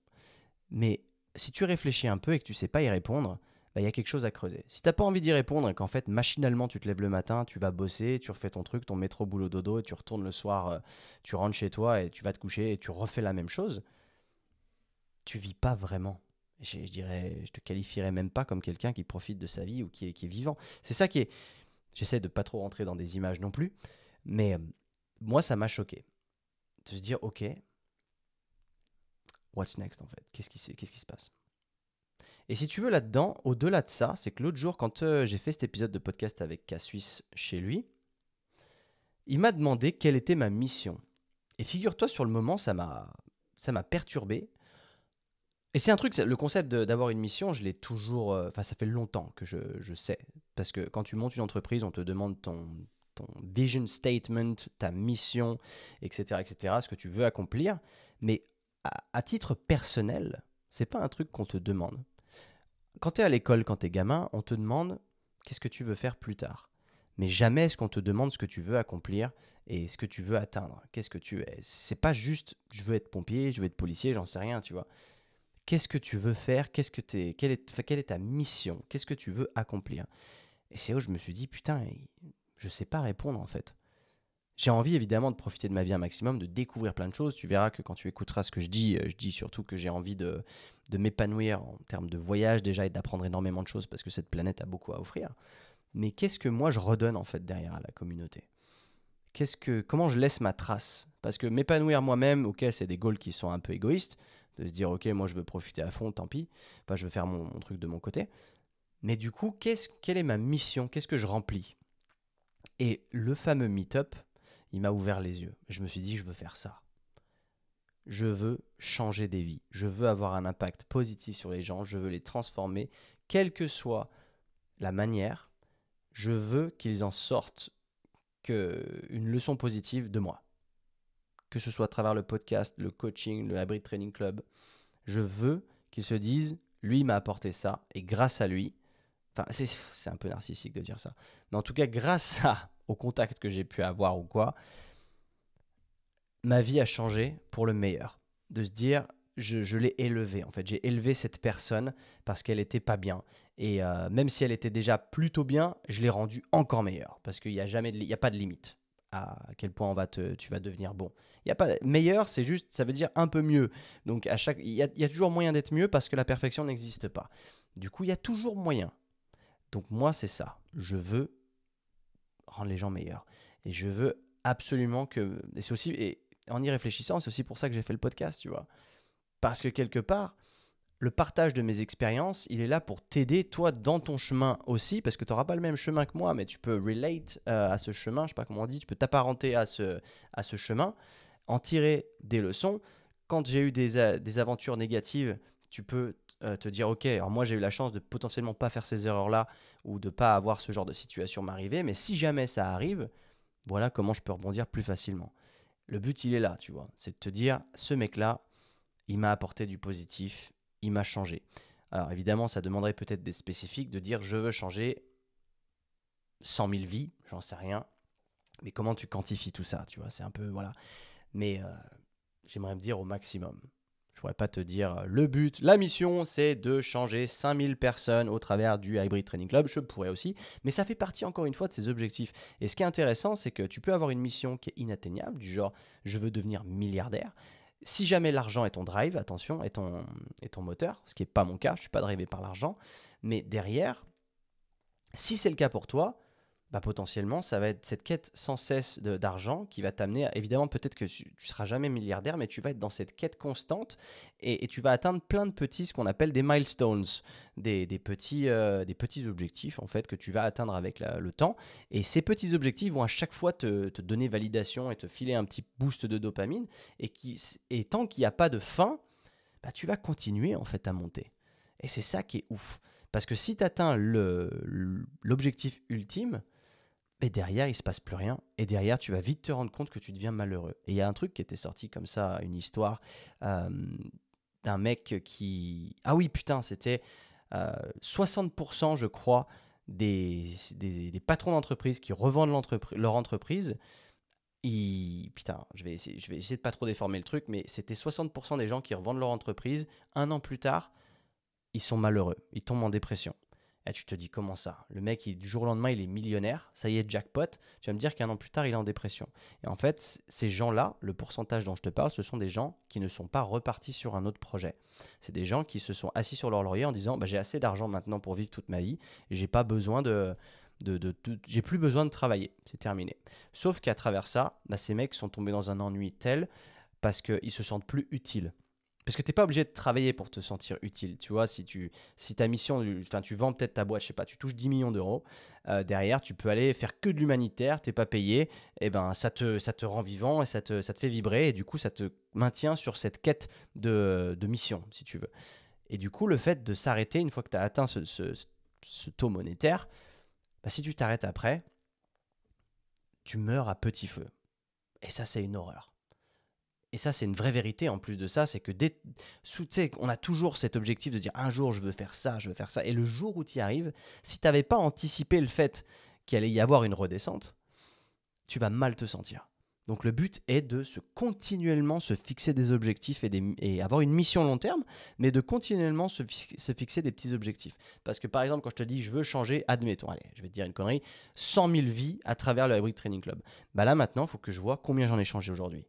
mais si tu réfléchis un peu et que tu sais pas y répondre, il y a quelque chose à creuser. Si t'as pas envie d'y répondre et qu'en fait, machinalement, tu te lèves le matin, tu vas bosser, tu refais ton truc, ton métro boulot dodo, et tu retournes le soir, tu rentres chez toi et tu vas te coucher et tu refais la même chose, tu vis pas vraiment. Je te qualifierais même pas comme quelqu'un qui profite de sa vie ou qui est vivant. C'est ça qui est... J'essaie de pas trop rentrer dans des images non plus, mais moi, ça m'a choqué. De se dire, ok, what's next en fait? Qu'est-ce qui se passe? Et si tu veux là-dedans, au-delà de ça, c'est que l'autre jour, quand j'ai fait cet épisode de podcast avec K-Suisse chez lui, il m'a demandé quelle était ma mission. Et figure-toi, sur le moment, ça m'a perturbé. Et c'est un truc, le concept d'avoir une mission, je l'ai toujours. Enfin, ça fait longtemps que je sais. Parce que quand tu montes une entreprise, on te demande ton vision statement, ta mission, etc., etc., ce que tu veux accomplir. Mais à titre personnel, c'est pas un truc qu'on te demande. Quand tu es à l'école, quand tu es gamin, on te demande qu'est-ce que tu veux faire plus tard. Mais jamais est-ce qu'on te demande ce que tu veux accomplir et ce que tu veux atteindre. Qu'est-ce que tu es. C'est pas juste je veux être pompier, je veux être policier, j'en sais rien, tu vois. Qu'est-ce que tu veux faire? Quelle est ta mission? Qu'est-ce que tu veux accomplir? Et c'est où je me suis dit, putain, je sais pas répondre en fait. J'ai envie évidemment de profiter de ma vie un maximum, de découvrir plein de choses. Tu verras que quand tu écouteras ce que je dis surtout que j'ai envie de m'épanouir en termes de voyage déjà et d'apprendre énormément de choses parce que cette planète a beaucoup à offrir. Mais qu'est-ce que moi je redonne en fait derrière à la communauté? Comment je laisse ma trace? Parce que m'épanouir moi-même, ok, c'est des goals qui sont un peu égoïstes, de se dire ok, moi je veux profiter à fond, tant pis, enfin je veux faire mon truc de mon côté. Mais du coup, quelle est ma mission? Qu'est-ce que je remplis? Et le fameux meet-up, il m'a ouvert les yeux. Je me suis dit, je veux faire ça. Je veux changer des vies. Je veux avoir un impact positif sur les gens. Je veux les transformer, quelle que soit la manière. Je veux qu'ils en sortent une leçon positive de moi. Que ce soit à travers le podcast, le coaching, le Hybrid Training Club. Je veux qu'ils se disent, lui il m'a apporté ça, et grâce à lui, enfin c'est un peu narcissique de dire ça, mais en tout cas grâce au contact que j'ai pu avoir ou quoi, ma vie a changé pour le meilleur. De se dire, je l'ai élevé en fait, j'ai élevé cette personne parce qu'elle était pas bien. Et même si elle était déjà plutôt bien, je l'ai rendue encore meilleure parce qu'il n'y a jamais, il y a pas de limite à quel point tu vas devenir bon. Il y a pas meilleur, c'est juste, ça veut dire un peu mieux. Donc il y a toujours moyen d'être mieux parce que la perfection n'existe pas. Du coup, il y a toujours moyen. Donc moi, c'est ça. Je veux rendre les gens meilleurs. Et je veux absolument que... Et c'est aussi... Et en y réfléchissant, c'est aussi pour ça que j'ai fait le podcast, tu vois. Parce que quelque part, le partage de mes expériences, il est là pour t'aider, toi, dans ton chemin aussi, parce que tu n'auras pas le même chemin que moi, mais tu peux relate à ce chemin, je sais pas comment on dit, tu peux t'apparenter à ce chemin, en tirer des leçons. Quand j'ai eu des aventures négatives, tu peux te dire, ok, alors moi j'ai eu la chance de potentiellement pas faire ces erreurs-là ou de pas avoir ce genre de situation m'arriver, mais si jamais ça arrive, voilà comment je peux rebondir plus facilement. Le but, il est là, tu vois, c'est de te dire, ce mec-là, il m'a apporté du positif, il m'a changé. Alors évidemment, ça demanderait peut-être des spécifiques de dire, je veux changer 100 000 vies, j'en sais rien, mais comment tu quantifies tout ça, tu vois, c'est un peu, voilà. Mais j'aimerais me dire au maximum. Je pourrais pas te dire le but, la mission, c'est de changer 5000 personnes au travers du Hybrid Training Club. Je pourrais aussi, mais ça fait partie encore une fois de ces objectifs. Et ce qui est intéressant, c'est que tu peux avoir une mission qui est inatteignable, du genre je veux devenir milliardaire. Si jamais l'argent est ton drive, attention, est ton moteur, ce qui n'est pas mon cas, je ne suis pas drivé par l'argent, mais derrière, si c'est le cas pour toi, bah potentiellement, ça va être cette quête sans cesse d'argent qui va t'amener, évidemment, peut-être que tu ne seras jamais milliardaire, mais tu vas être dans cette quête constante et tu vas atteindre plein de petits, ce qu'on appelle des milestones, des petits objectifs, en fait, que tu vas atteindre avec le temps. Et ces petits objectifs vont à chaque fois te donner validation et te filer un petit boost de dopamine. Et tant qu'il n'y a pas de fin, bah, tu vas continuer, en fait, à monter. Et c'est ça qui est ouf. Parce que si tu atteins l'objectif ultime, et derrière, il ne se passe plus rien. Et derrière, tu vas vite te rendre compte que tu deviens malheureux. Et il y a un truc qui était sorti comme ça, une histoire euh, d'un mec qui... Ah oui, putain, c'était 60%, je crois, des patrons d'entreprise qui revendent leur entreprise. Putain, je vais essayer de pas trop déformer le truc, mais c'était 60% des gens qui revendent leur entreprise. Un an plus tard, ils sont malheureux. Ils tombent en dépression. Et tu te dis, comment ça? Le mec, du jour au lendemain, il est millionnaire, ça y est, jackpot. Tu vas me dire qu'un an plus tard, il est en dépression. Et en fait, ces gens-là, le pourcentage dont je te parle, ce sont des gens qui ne sont pas repartis sur un autre projet. C'est des gens qui se sont assis sur leur laurier en disant, bah, j'ai assez d'argent maintenant pour vivre toute ma vie, et j'ai pas besoin j'ai plus besoin de travailler, c'est terminé. Sauf qu'à travers ça, bah, ces mecs sont tombés dans un ennui tel parce qu'ils se sentent plus utiles. Parce que tu n'es pas obligé de travailler pour te sentir utile. Tu vois, si ta mission, enfin, tu vends peut-être ta boîte, je sais pas, tu touches 10 millions d'euros, derrière, tu peux aller faire que de l'humanitaire, tu n'es pas payé, et ben ça te rend vivant et ça te fait vibrer, et du coup, ça te maintient sur cette quête de mission, si tu veux. Et du coup, le fait de s'arrêter une fois que tu as atteint ce taux monétaire, bah, si tu t'arrêtes après, tu meurs à petit feu. Et ça, c'est une horreur. Et ça, c'est une vraie vérité en plus de ça, c'est que tu sais, on a toujours cet objectif de dire un jour, je veux faire ça, je veux faire ça. Et le jour où tu y arrives, si tu n'avais pas anticipé le fait qu'il allait y avoir une redescente, tu vas mal te sentir. Donc le but est de continuellement se fixer des objectifs et avoir une mission long terme, mais de continuellement se fixer des petits objectifs. Parce que par exemple, quand je te dis je veux changer, admettons, allez, je vais te dire une connerie, 100 000 vies à travers le Hybrid Training Club. Bah là maintenant, il faut que je vois combien j'en ai changé aujourd'hui.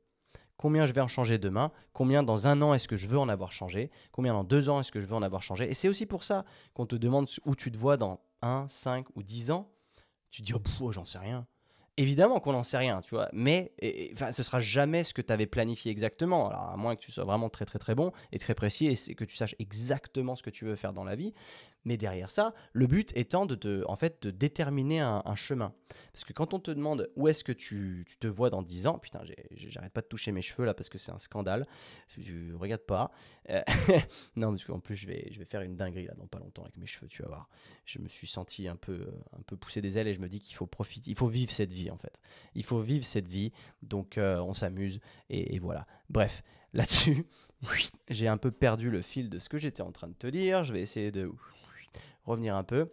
Combien je vais en changer demain, combien dans un an est-ce que je veux en avoir changé, combien dans 2 ans est-ce que je veux en avoir changé. Et c'est aussi pour ça qu'on te demande où tu te vois dans 1, 5 ou 10 ans. Tu te dis, oh, j'en sais rien. Évidemment qu'on n'en sait rien, tu vois, mais ce sera jamais ce que tu avais planifié exactement. Alors, à moins que tu sois vraiment très très très bon et très précis et que tu saches exactement ce que tu veux faire dans la vie. Mais derrière ça, le but étant en fait, de déterminer un chemin. Parce que quand on te demande où est-ce que tu te vois dans 10 ans, putain, j'arrête pas de toucher mes cheveux là parce que c'est un scandale. Je regarde pas. Euh, non, parce qu'en plus, je vais faire une dinguerie là dans pas longtemps avec mes cheveux, tu vas voir. Je me suis senti un peu pousser des ailes et je me dis qu'il faut profiter, il faut vivre cette vie en fait. Il faut vivre cette vie, donc on s'amuse et voilà. Bref, là-dessus, j'ai un peu perdu le fil de ce que j'étais en train de te dire. Je vais essayer de revenir un peu.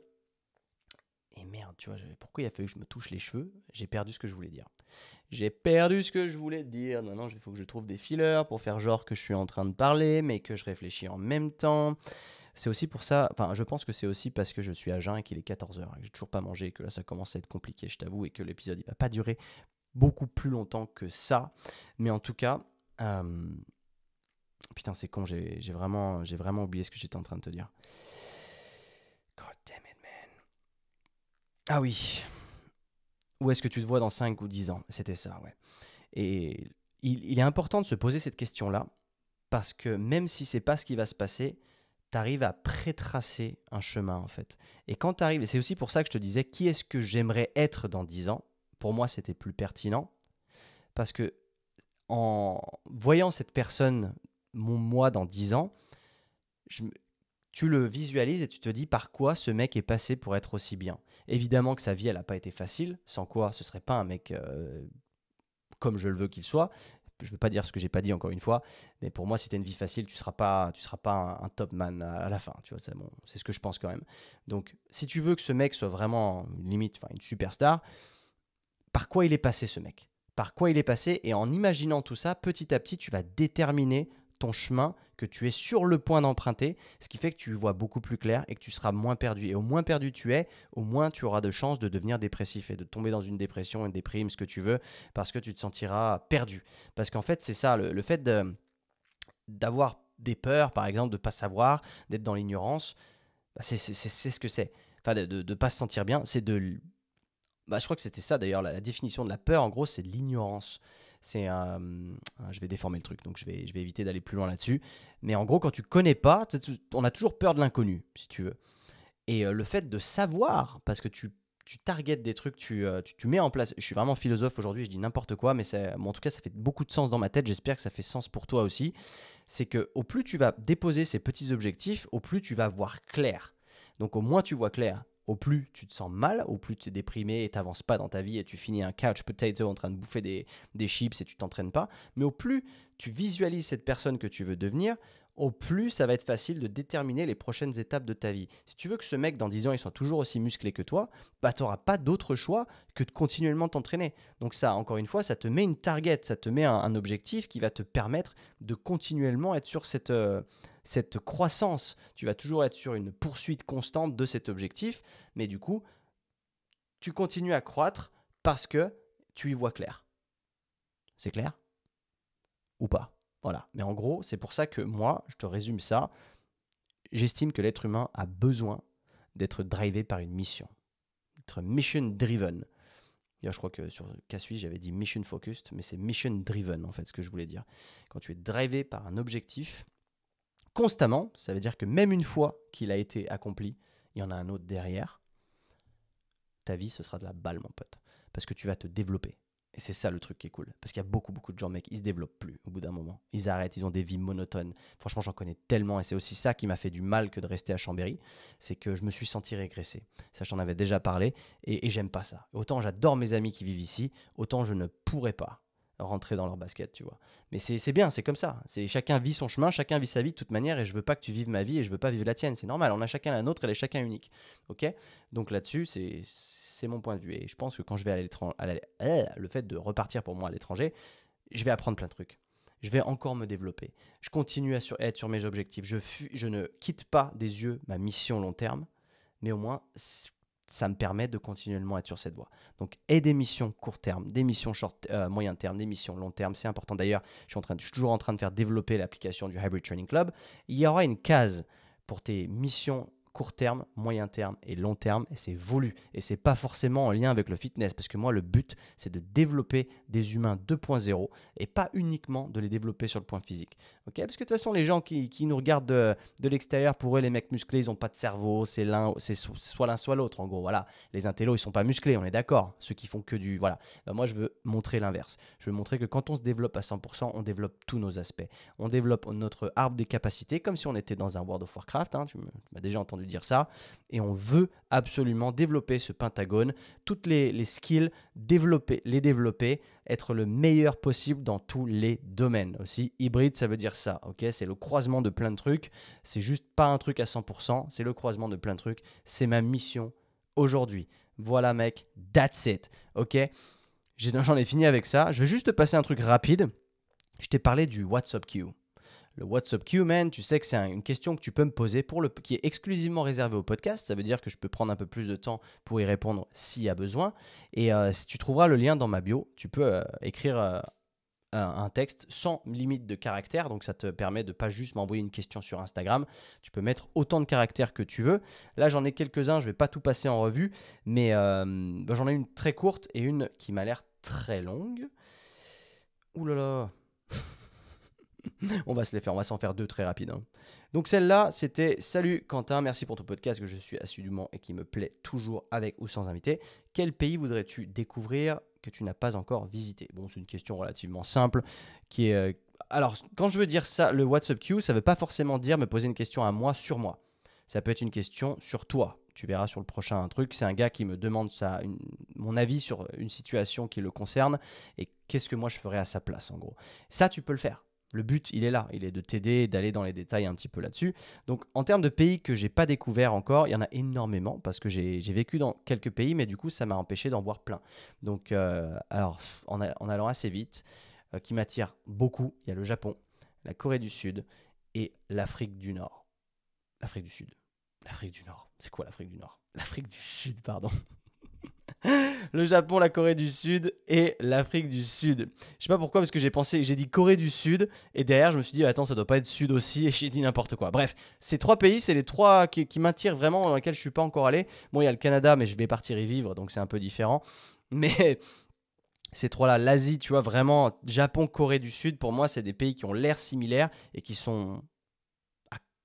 Et merde, tu vois, pourquoi il a fallu que je me touche les cheveux? J'ai perdu ce que je voulais dire. Non, il faut que je trouve des fillers pour faire genre que je suis en train de parler, mais que je réfléchis en même temps. C'est aussi pour ça, enfin, je pense que c'est aussi parce que je suis à jeun et qu'il est 14h, et que j'ai toujours pas mangé, et que là, ça commence à être compliqué, je t'avoue, et que l'épisode, il va pas durer beaucoup plus longtemps que ça. Mais en tout cas, putain, c'est con, j'ai vraiment oublié ce que j'étais en train de te dire. God damn it, man. Ah oui. Où est-ce que tu te vois dans 5 ou 10 ans? C'était ça, ouais. Et il est important de se poser cette question-là, parce que même si c'est pas ce qui va se passer, tu arrives à prétracer un chemin, en fait. Et quand tu arrives, et c'est aussi pour ça que je te disais, qui est-ce que j'aimerais être dans 10 ans? Pour moi, c'était plus pertinent, parce que en voyant cette personne, mon moi dans 10 ans, tu le visualises et tu te dis par quoi ce mec est passé pour être aussi bien. Évidemment que sa vie, elle n'a pas été facile, sans quoi ce serait pas un mec comme je le veux qu'il soit. Je ne veux pas dire ce que j'ai pas dit encore une fois, mais pour moi, si tu as une vie facile, tu seras pas un top man à la fin. Tu vois, c'est ce que je pense quand même. Donc, si tu veux que ce mec soit vraiment une superstar, par quoi il est passé ce mec? Par quoi il est passé? Et en imaginant tout ça, petit à petit, tu vas déterminer ton chemin que tu es sur le point d'emprunter, ce qui fait que tu vois beaucoup plus clair et que tu seras moins perdu. Et au moins perdu tu es, au moins tu auras de chances de devenir dépressif et de tomber dans une dépression, une déprime, ce que tu veux, parce que tu te sentiras perdu. Parce qu'en fait, c'est ça, le fait d'avoir des peurs, par exemple, de ne pas savoir, d'être dans l'ignorance, bah c'est ce que c'est. Enfin, de ne pas se sentir bien, c'est de... Bah, je crois que c'était ça d'ailleurs, la définition de la peur, en gros, c'est de l'ignorance. Je vais déformer le truc, donc je vais éviter d'aller plus loin là-dessus. Mais en gros, quand tu connais pas, on a toujours peur de l'inconnu, si tu veux. Et le fait de savoir, parce que tu targetes des trucs, tu mets en place. Je suis vraiment philosophe aujourd'hui, je dis n'importe quoi, mais en tout cas, ça fait beaucoup de sens dans ma tête. J'espère que ça fait sens pour toi aussi. C'est que au plus tu vas déposer ces petits objectifs, au plus tu vas voir clair. Donc au moins tu vois clair, au plus tu te sens mal, au plus tu es déprimé et tu n'avances pas dans ta vie et tu finis un couch potato en train de bouffer des chips et tu t'entraînes pas. Mais au plus tu visualises cette personne que tu veux devenir, au plus ça va être facile de déterminer les prochaines étapes de ta vie. Si tu veux que ce mec dans 10 ans il soit toujours aussi musclé que toi, bah, tu n'auras pas d'autre choix que de continuellement t'entraîner. Donc ça, encore une fois, ça te met une target, ça te met un objectif qui va te permettre de continuellement être sur cette croissance. Tu vas toujours être sur une poursuite constante de cet objectif, mais du coup, tu continues à croître parce que tu y vois clair. C'est clair? Ou pas? Voilà. Mais en gros, c'est pour ça que moi, je te résume ça, j'estime que l'être humain a besoin d'être drivé par une mission, d'être mission driven. Je crois que sur K-Suisse, j'avais dit mission focused, mais c'est mission driven en fait ce que je voulais dire. Quand tu es drivé par un objectif, constamment, ça veut dire que même une fois qu'il a été accompli, il y en a un autre derrière, ta vie, ce sera de la balle, mon pote. Parce que tu vas te développer. Et c'est ça le truc qui est cool. Parce qu'il y a beaucoup, beaucoup de gens, mec, ils se développent plus au bout d'un moment. Ils arrêtent, ils ont des vies monotones. Franchement, j'en connais tellement. Et c'est aussi ça qui m'a fait du mal que de rester à Chambéry. C'est que je me suis senti régressé. Ça, je t'en avais déjà parlé. Et j'aime pas ça. Autant j'adore mes amis qui vivent ici, autant je ne pourrais pas rentrer dans leur basket, tu vois. Mais c'est bien, c'est comme ça. C'est chacun vit son chemin, chacun vit sa vie de toute manière. Et je veux pas que tu vives ma vie et je veux pas vivre la tienne. C'est normal. On a chacun la nôtre, elle est chacun unique. Ok. Donc là-dessus, c'est mon point de vue. Et je pense que quand je vais à l'étranger, le fait de repartir pour moi à l'étranger, je vais apprendre plein de trucs. Je vais encore me développer. Je continue à être sur mes objectifs. Je ne quitte pas des yeux ma mission long terme, mais au moins, ça me permet de continuellement être sur cette voie. Donc, et des missions court terme, des missions moyen terme, des missions long terme, c'est important. D'ailleurs, je suis toujours en train de faire développer l'application du Hybrid Training Club. Il y aura une case pour tes missions court terme, moyen terme et long terme, et c'est voulu. Et c'est pas forcément en lien avec le fitness, parce que moi, le but, c'est de développer des humains 2.0 et pas uniquement de les développer sur le point physique. Okay, parce que de toute façon, les gens qui nous regardent de l'extérieur, pour eux, les mecs musclés, ils n'ont pas de cerveau, c'est soit l'un, soit l'autre. En gros, voilà. Les intellos, ils sont pas musclés, on est d'accord. Ceux qui font que du... Voilà. Ben, moi, je veux montrer l'inverse. Je veux montrer que quand on se développe à 100%, on développe tous nos aspects. On développe notre arbre des capacités, comme si on était dans un World of Warcraft. Hein, tu m'as déjà entendu dire ça. Et on veut absolument développer ce pentagone, toutes les skills, les développer, être le meilleur possible dans tous les domaines. Aussi, hybride, ça veut dire ça, ok? C'est le croisement de plein de trucs. C'est juste pas un truc à 100%, c'est le croisement de plein de trucs. C'est ma mission aujourd'hui. Voilà, mec, that's it, ok? J'en ai fini avec ça. Je vais juste te passer un truc rapide. Je t'ai parlé du WhatsApp Queue. Le WhatsApp Queue, man, tu sais que c'est une question que tu peux me poser qui est exclusivement réservée au podcast. Ça veut dire que je peux prendre un peu plus de temps pour y répondre s'il y a besoin. Et si tu trouveras le lien dans ma bio, tu peux écrire un texte sans limite de caractères. Donc ça te permet de pas juste m'envoyer une question sur Instagram. Tu peux mettre autant de caractères que tu veux. Là, j'en ai quelques-uns. Je vais pas tout passer en revue, mais j'en ai une très courte et une qui m'a l'air très longue. Ouh là là. On va s'en faire deux très rapides. Hein. Donc celle-là, c'était « Salut Quentin, merci pour ton podcast que je suis assidûment et qui me plaît toujours avec ou sans invité. Quel pays voudrais-tu découvrir que tu n'as pas encore visité ?» Bon, c'est une question relativement simple qui est... Alors, quand je veux dire ça, le WhatsApp Queue, ça ne veut pas forcément dire me poser une question à moi sur moi. Ça peut être une question sur toi. Tu verras sur le prochain truc. C'est un gars qui me demande mon avis sur une situation qui le concerne et qu'est-ce que moi je ferais à sa place en gros. Ça, tu peux le faire. Le but, il est là, il est de t'aider, d'aller dans les détails un petit peu là-dessus. Donc, en termes de pays que j'ai pas découvert encore, il y en a énormément parce que j'ai vécu dans quelques pays, mais du coup, ça m'a empêché d'en voir plein. Donc, alors, en allant assez vite, qui m'attire beaucoup, il y a le Japon, la Corée du Sud et l'Afrique du Nord. L'Afrique du Sud. L'Afrique du Nord. C'est quoi l'Afrique du Nord? L'Afrique du Sud, pardon. Le Japon, la Corée du Sud et l'Afrique du Sud. Je sais pas pourquoi, parce que j'ai dit Corée du Sud, et derrière, je me suis dit, attends, ça doit pas être Sud aussi, et j'ai dit n'importe quoi. Bref, ces trois pays, c'est les trois qui m'attirent vraiment, dans lesquels je suis pas encore allé. Bon, il y a le Canada, mais je vais partir y vivre, donc c'est un peu différent. Mais ces trois-là, l'Asie, tu vois, vraiment, Japon, Corée du Sud, pour moi, c'est des pays qui ont l'air similaires et qui sont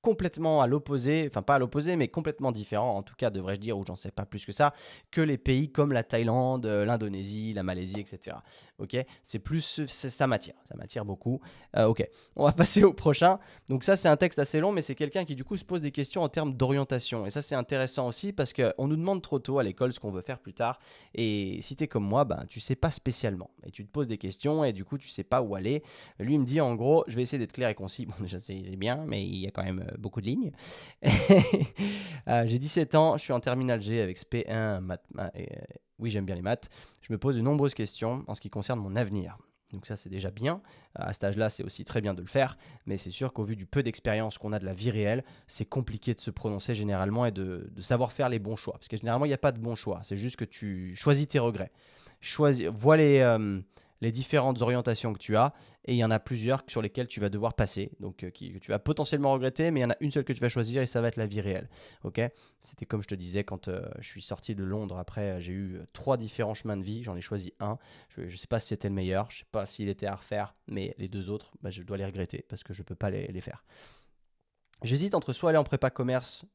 complètement à l'opposé, enfin pas à l'opposé, mais complètement différent, en tout cas devrais-je dire, ou j'en sais pas plus que ça, que les pays comme la Thaïlande, l'Indonésie, la Malaisie, etc. Ok, c'est plus, ça m'attire beaucoup. Ok, on va passer au prochain. Donc ça, c'est un texte assez long, mais c'est quelqu'un qui du coup se pose des questions en termes d'orientation. Et ça, c'est intéressant aussi parce qu'on nous demande trop tôt à l'école ce qu'on veut faire plus tard. Et si tu es comme moi, ben, tu sais pas spécialement. Et tu te poses des questions et du coup, tu sais pas où aller. Lui, il me dit en gros, je vais essayer d'être clair et concis. Bon, déjà, c'est bien, mais il y a quand même beaucoup de lignes. J'ai 17 ans, je suis en terminale G avec SP1, oui, j'aime bien les maths. Je me pose de nombreuses questions en ce qui concerne mon avenir. Donc ça, c'est déjà bien. À cet âge-là, c'est aussi très bien de le faire. Mais c'est sûr qu'au vu du peu d'expérience qu'on a de la vie réelle, c'est compliqué de se prononcer généralement et de savoir faire les bons choix. Parce que généralement, il n'y a pas de bons choix. C'est juste que tu choisis tes regrets. Vois les différentes orientations que tu as, et il y en a plusieurs sur lesquelles tu vas devoir passer, donc que tu vas potentiellement regretter, mais il y en a une seule que tu vas choisir et ça va être la vie réelle. Ok, c'était comme je te disais quand je suis sorti de Londres, après j'ai eu 3 différents chemins de vie, j'en ai choisi un, je ne sais pas si c'était le meilleur, je ne sais pas s'il était à refaire, mais les 2 autres, bah, je dois les regretter parce que je ne peux pas les faire. J'hésite entre soit aller en prépa commerce,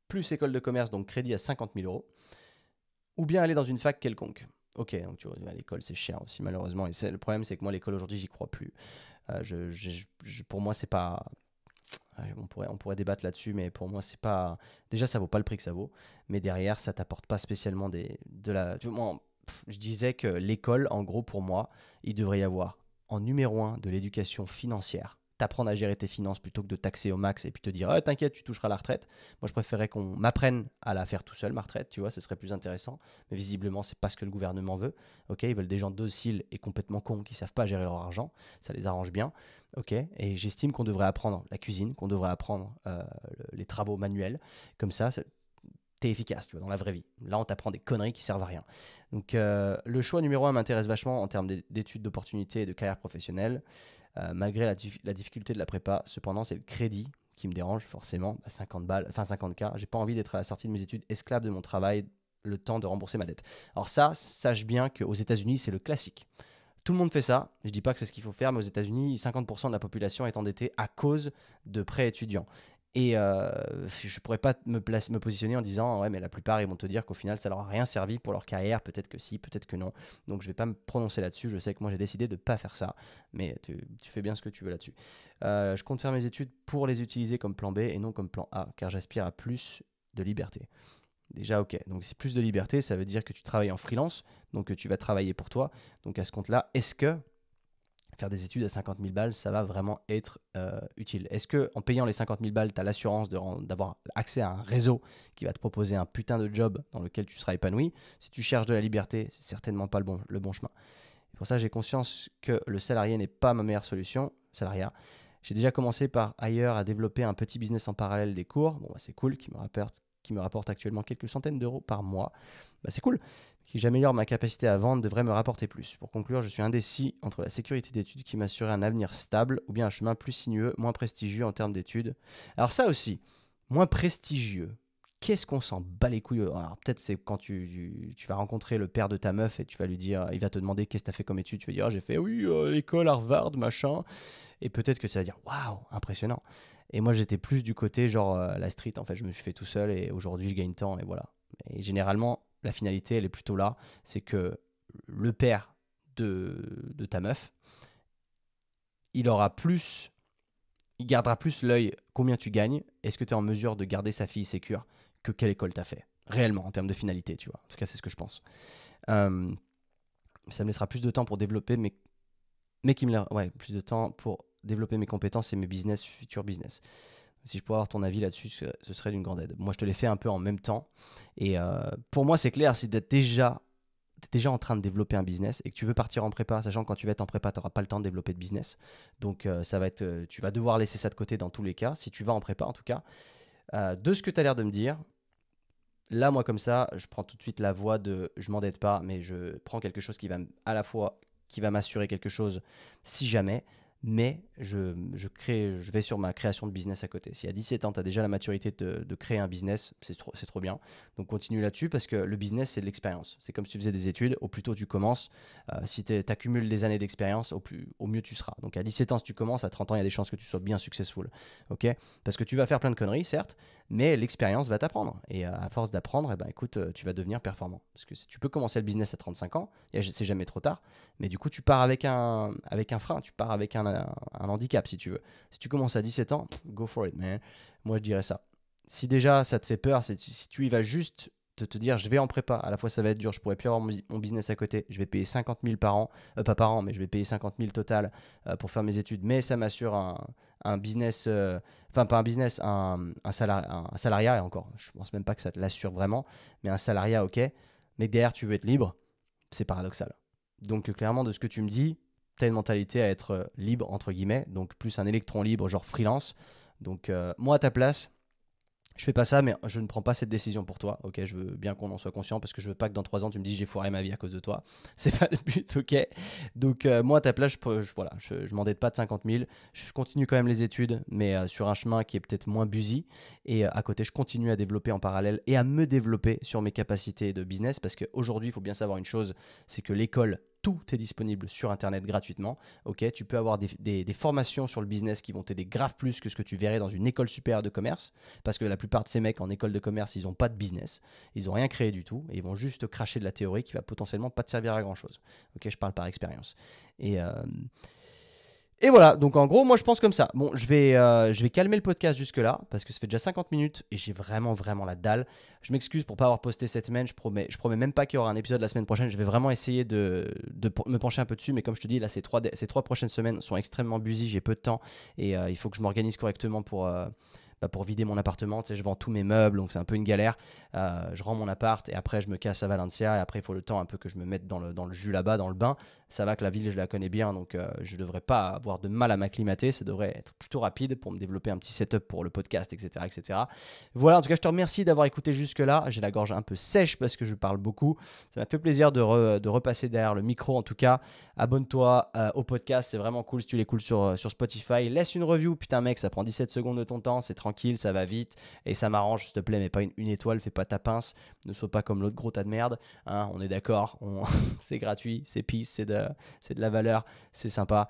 plus école de commerce, donc crédit à 50 000 €, ou bien aller dans une fac quelconque. Ok, donc tu vois, l'école c'est cher aussi malheureusement. Et le problème c'est que moi l'école aujourd'hui j'y crois plus. Pour moi c'est pas. On pourrait débattre là-dessus, mais pour moi c'est pas. Déjà ça vaut pas le prix que ça vaut, mais derrière ça t'apporte pas spécialement de la. Moi, je disais que l'école, en gros pour moi, il devrait y avoir en numéro un de l'éducation financière. T'apprendre à gérer tes finances plutôt que de taxer au max et puis te dire ah, t'inquiète, tu toucheras la retraite. Moi, je préférerais qu'on m'apprenne à la faire tout seul, ma retraite, tu vois, ce serait plus intéressant. Mais visiblement, c'est pas ce que le gouvernement veut. Ok, ils veulent des gens dociles et complètement cons qui savent pas gérer leur argent. Ça les arrange bien. Ok, et j'estime qu'on devrait apprendre la cuisine, qu'on devrait apprendre les travaux manuels. Comme ça, t'es efficace, tu vois, dans la vraie vie. Là, on t'apprend des conneries qui servent à rien. Donc, le choix numéro un m'intéresse vachement en termes d'études d'opportunités et de carrière professionnelle. Malgré la difficulté de la prépa, cependant, c'est le crédit qui me dérange forcément. 50 balles, enfin 50K. J'ai pas envie d'être à la sortie de mes études esclave de mon travail, le temps de rembourser ma dette. Alors ça, sache bien qu'aux États-Unis, c'est le classique. Tout le monde fait ça. Je dis pas que c'est ce qu'il faut faire, mais aux États-Unis, 50% de la population est endettée à cause de prêts étudiants. Et je pourrais pas me positionner en disant ouais, mais la plupart ils vont te dire qu'au final ça leur a rien servi pour leur carrière. Peut-être que si, peut-être que non. Donc je vais pas me prononcer là-dessus. Je sais que moi j'ai décidé de pas faire ça, mais tu fais bien ce que tu veux là-dessus. Je compte faire mes études pour les utiliser comme plan B et non comme plan A, car j'aspire à plus de liberté. Déjà, ok. Donc, c'est plus de liberté, ça veut dire que tu travailles en freelance, donc tu vas travailler pour toi. Donc, à ce compte-là, est-ce que faire des études à 50 000 balles, ça va vraiment être utile? Est-ce que en payant les 50 000 balles, tu as l'assurance d'avoir accès à un réseau qui va te proposer un putain de job dans lequel tu seras épanoui? Si tu cherches de la liberté, c'est certainement pas le bon chemin. Et pour ça, j'ai conscience que le salarié n'est pas ma meilleure solution, salariat. J'ai déjà commencé par ailleurs à développer un petit business en parallèle des cours. Bon, bah, c'est cool, qui me rapporte actuellement quelques centaines d'euros par mois. Bah, c'est cool. Si j'améliore ma capacité à vendre, devrait me rapporter plus. Pour conclure, je suis indécis entre la sécurité d'études qui m'assurait un avenir stable ou bien un chemin plus sinueux, moins prestigieux en termes d'études. Alors ça aussi, moins prestigieux. Qu'est-ce qu'on s'en bat les couilles? Alors peut-être c'est quand tu vas rencontrer le père de ta meuf et tu vas lui dire, il va te demander qu'est-ce que tu as fait comme études. Tu vas dire, j'ai fait oui, l'école Harvard, machin. Et peut-être que ça va dire, waouh, impressionnant. Et moi, j'étais plus du côté genre la street. En fait, je me suis fait tout seul et aujourd'hui, je gagne temps et voilà. Et généralement, la finalité, elle est plutôt là. C'est que le père de ta meuf, il aura plus, il gardera plus l'œil combien tu gagnes. Est-ce que tu es en mesure de garder sa fille sécure que quelle école t'as fait? Réellement, en termes de finalité, tu vois. En tout cas, c'est ce que je pense. Euh, Ça me laissera plus de temps pour développer plus de temps pour développer mes compétences et mes futurs business. Si je pouvais avoir ton avis là-dessus, ce serait d'une grande aide. Moi, je te l'ai fait un peu en même temps. Et pour moi, c'est clair, si tu es déjà en train de développer un business et que tu veux partir en prépa, sachant que quand tu vas être en prépa, tu n'auras pas le temps de développer de business. Donc, tu vas devoir laisser ça de côté dans tous les cas, si tu vas en prépa en tout cas. De ce que tu as l'air de me dire, là, moi, comme ça, je prends tout de suite la voie de je m'endette pas, mais je prends quelque chose qui va à la fois qui va m'assurer quelque chose si jamais, mais je vais sur ma création de business à côté. Si à 17 ans, tu as déjà la maturité de créer un business, c'est trop bien. Donc continue là-dessus parce que le business, c'est de l'expérience. C'est comme si tu faisais des études, au plus tôt tu commences, si tu accumules des années d'expérience, au mieux tu seras. Donc à 17 ans, si tu commences, à 30 ans, il y a des chances que tu sois bien successful. Ok? Parce que tu vas faire plein de conneries, certes, mais l'expérience va t'apprendre. Et à force d'apprendre, eh ben, écoute, tu vas devenir performant. Parce que si tu peux commencer le business à 35 ans, c'est jamais trop tard. Mais du coup, tu pars avec un frein, tu pars avec un handicap si tu veux. Si tu commences à 17 ans, go for it, man. Moi, je dirais ça. Si déjà ça te fait peur, si tu y vas juste te dire je vais en prépa, à la fois ça va être dur, je pourrais plus avoir mon business à côté, je vais payer 50 000 par an, pas par an, mais je vais payer 50 000 total pour faire mes études, mais ça m'assure un business, enfin pas un business, un salariat, et encore, je pense même pas que ça te l'assure vraiment, mais un salariat, ok, mais derrière tu veux être libre, c'est paradoxal. Donc clairement, de ce que tu me dis, tu as une mentalité à être libre, entre guillemets, donc plus un électron libre, genre freelance. Donc moi, à ta place, je fais pas ça, mais je ne prends pas cette décision pour toi. Ok, je veux bien qu'on en soit conscient parce que je veux pas que dans 3 ans tu me dises j'ai foiré ma vie à cause de toi. C'est pas le but, ok. Donc moi à ta place, voilà, je m'endette pas de 50 000. Je continue quand même les études, mais sur un chemin qui est peut-être moins busy. Et à côté, je continue à développer en parallèle et à me développer sur mes capacités de business parce qu'aujourd'hui, il faut bien savoir une chose, c'est que l'école tout est disponible sur Internet gratuitement. Ok, tu peux avoir des formations sur le business qui vont t'aider grave plus que ce que tu verrais dans une école supérieure de commerce, parce que la plupart de ces mecs en école de commerce, ils n'ont pas de business, ils n'ont rien créé du tout, et ils vont juste te cracher de la théorie qui va potentiellement pas te servir à grand chose. Ok, je parle par expérience. Et voilà, donc en gros, moi je pense comme ça. Bon, je vais calmer le podcast jusque-là, parce que ça fait déjà 50 minutes et j'ai vraiment, vraiment la dalle. Je m'excuse pour pas avoir posté cette semaine, je promets même pas qu'il y aura un épisode la semaine prochaine. Je vais vraiment essayer de me pencher un peu dessus, mais comme je te dis, là, ces trois prochaines semaines sont extrêmement busy, j'ai peu de temps et il faut que je m'organise correctement pour vider mon appartement. Tu sais, je vends tous mes meubles, donc c'est un peu une galère. Je rends mon appart et après je me casse à Valencia et après il faut le temps un peu que je me mette dans le jus là-bas, dans le bain. Ça va que la ville, je la connais bien, donc je ne devrais pas avoir de mal à m'acclimater. Ça devrait être plutôt rapide pour me développer un petit setup pour le podcast, etc., etc. Voilà, en tout cas, je te remercie d'avoir écouté jusque-là. J'ai la gorge un peu sèche parce que je parle beaucoup. Ça m'a fait plaisir de repasser derrière le micro. En tout cas, abonne-toi au podcast, c'est vraiment cool si tu l'écoutes sur Spotify. Laisse une review, putain mec, ça prend 17 secondes de ton temps, c'est tranquille, ça va vite et ça m'arrange, s'il te plaît, mais pas une étoile, fais pas ta pince, ne sois pas comme l'autre gros tas de merde, hein, on est d'accord, c'est gratuit, c'est peace, c'est de la valeur, c'est sympa.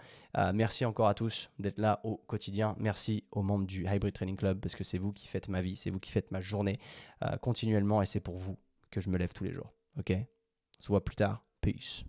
Merci encore à tous d'être là au quotidien, merci aux membres du Hybrid Training Club parce que c'est vous qui faites ma vie, c'est vous qui faites ma journée continuellement et c'est pour vous que je me lève tous les jours, ok? On se voit plus tard, peace.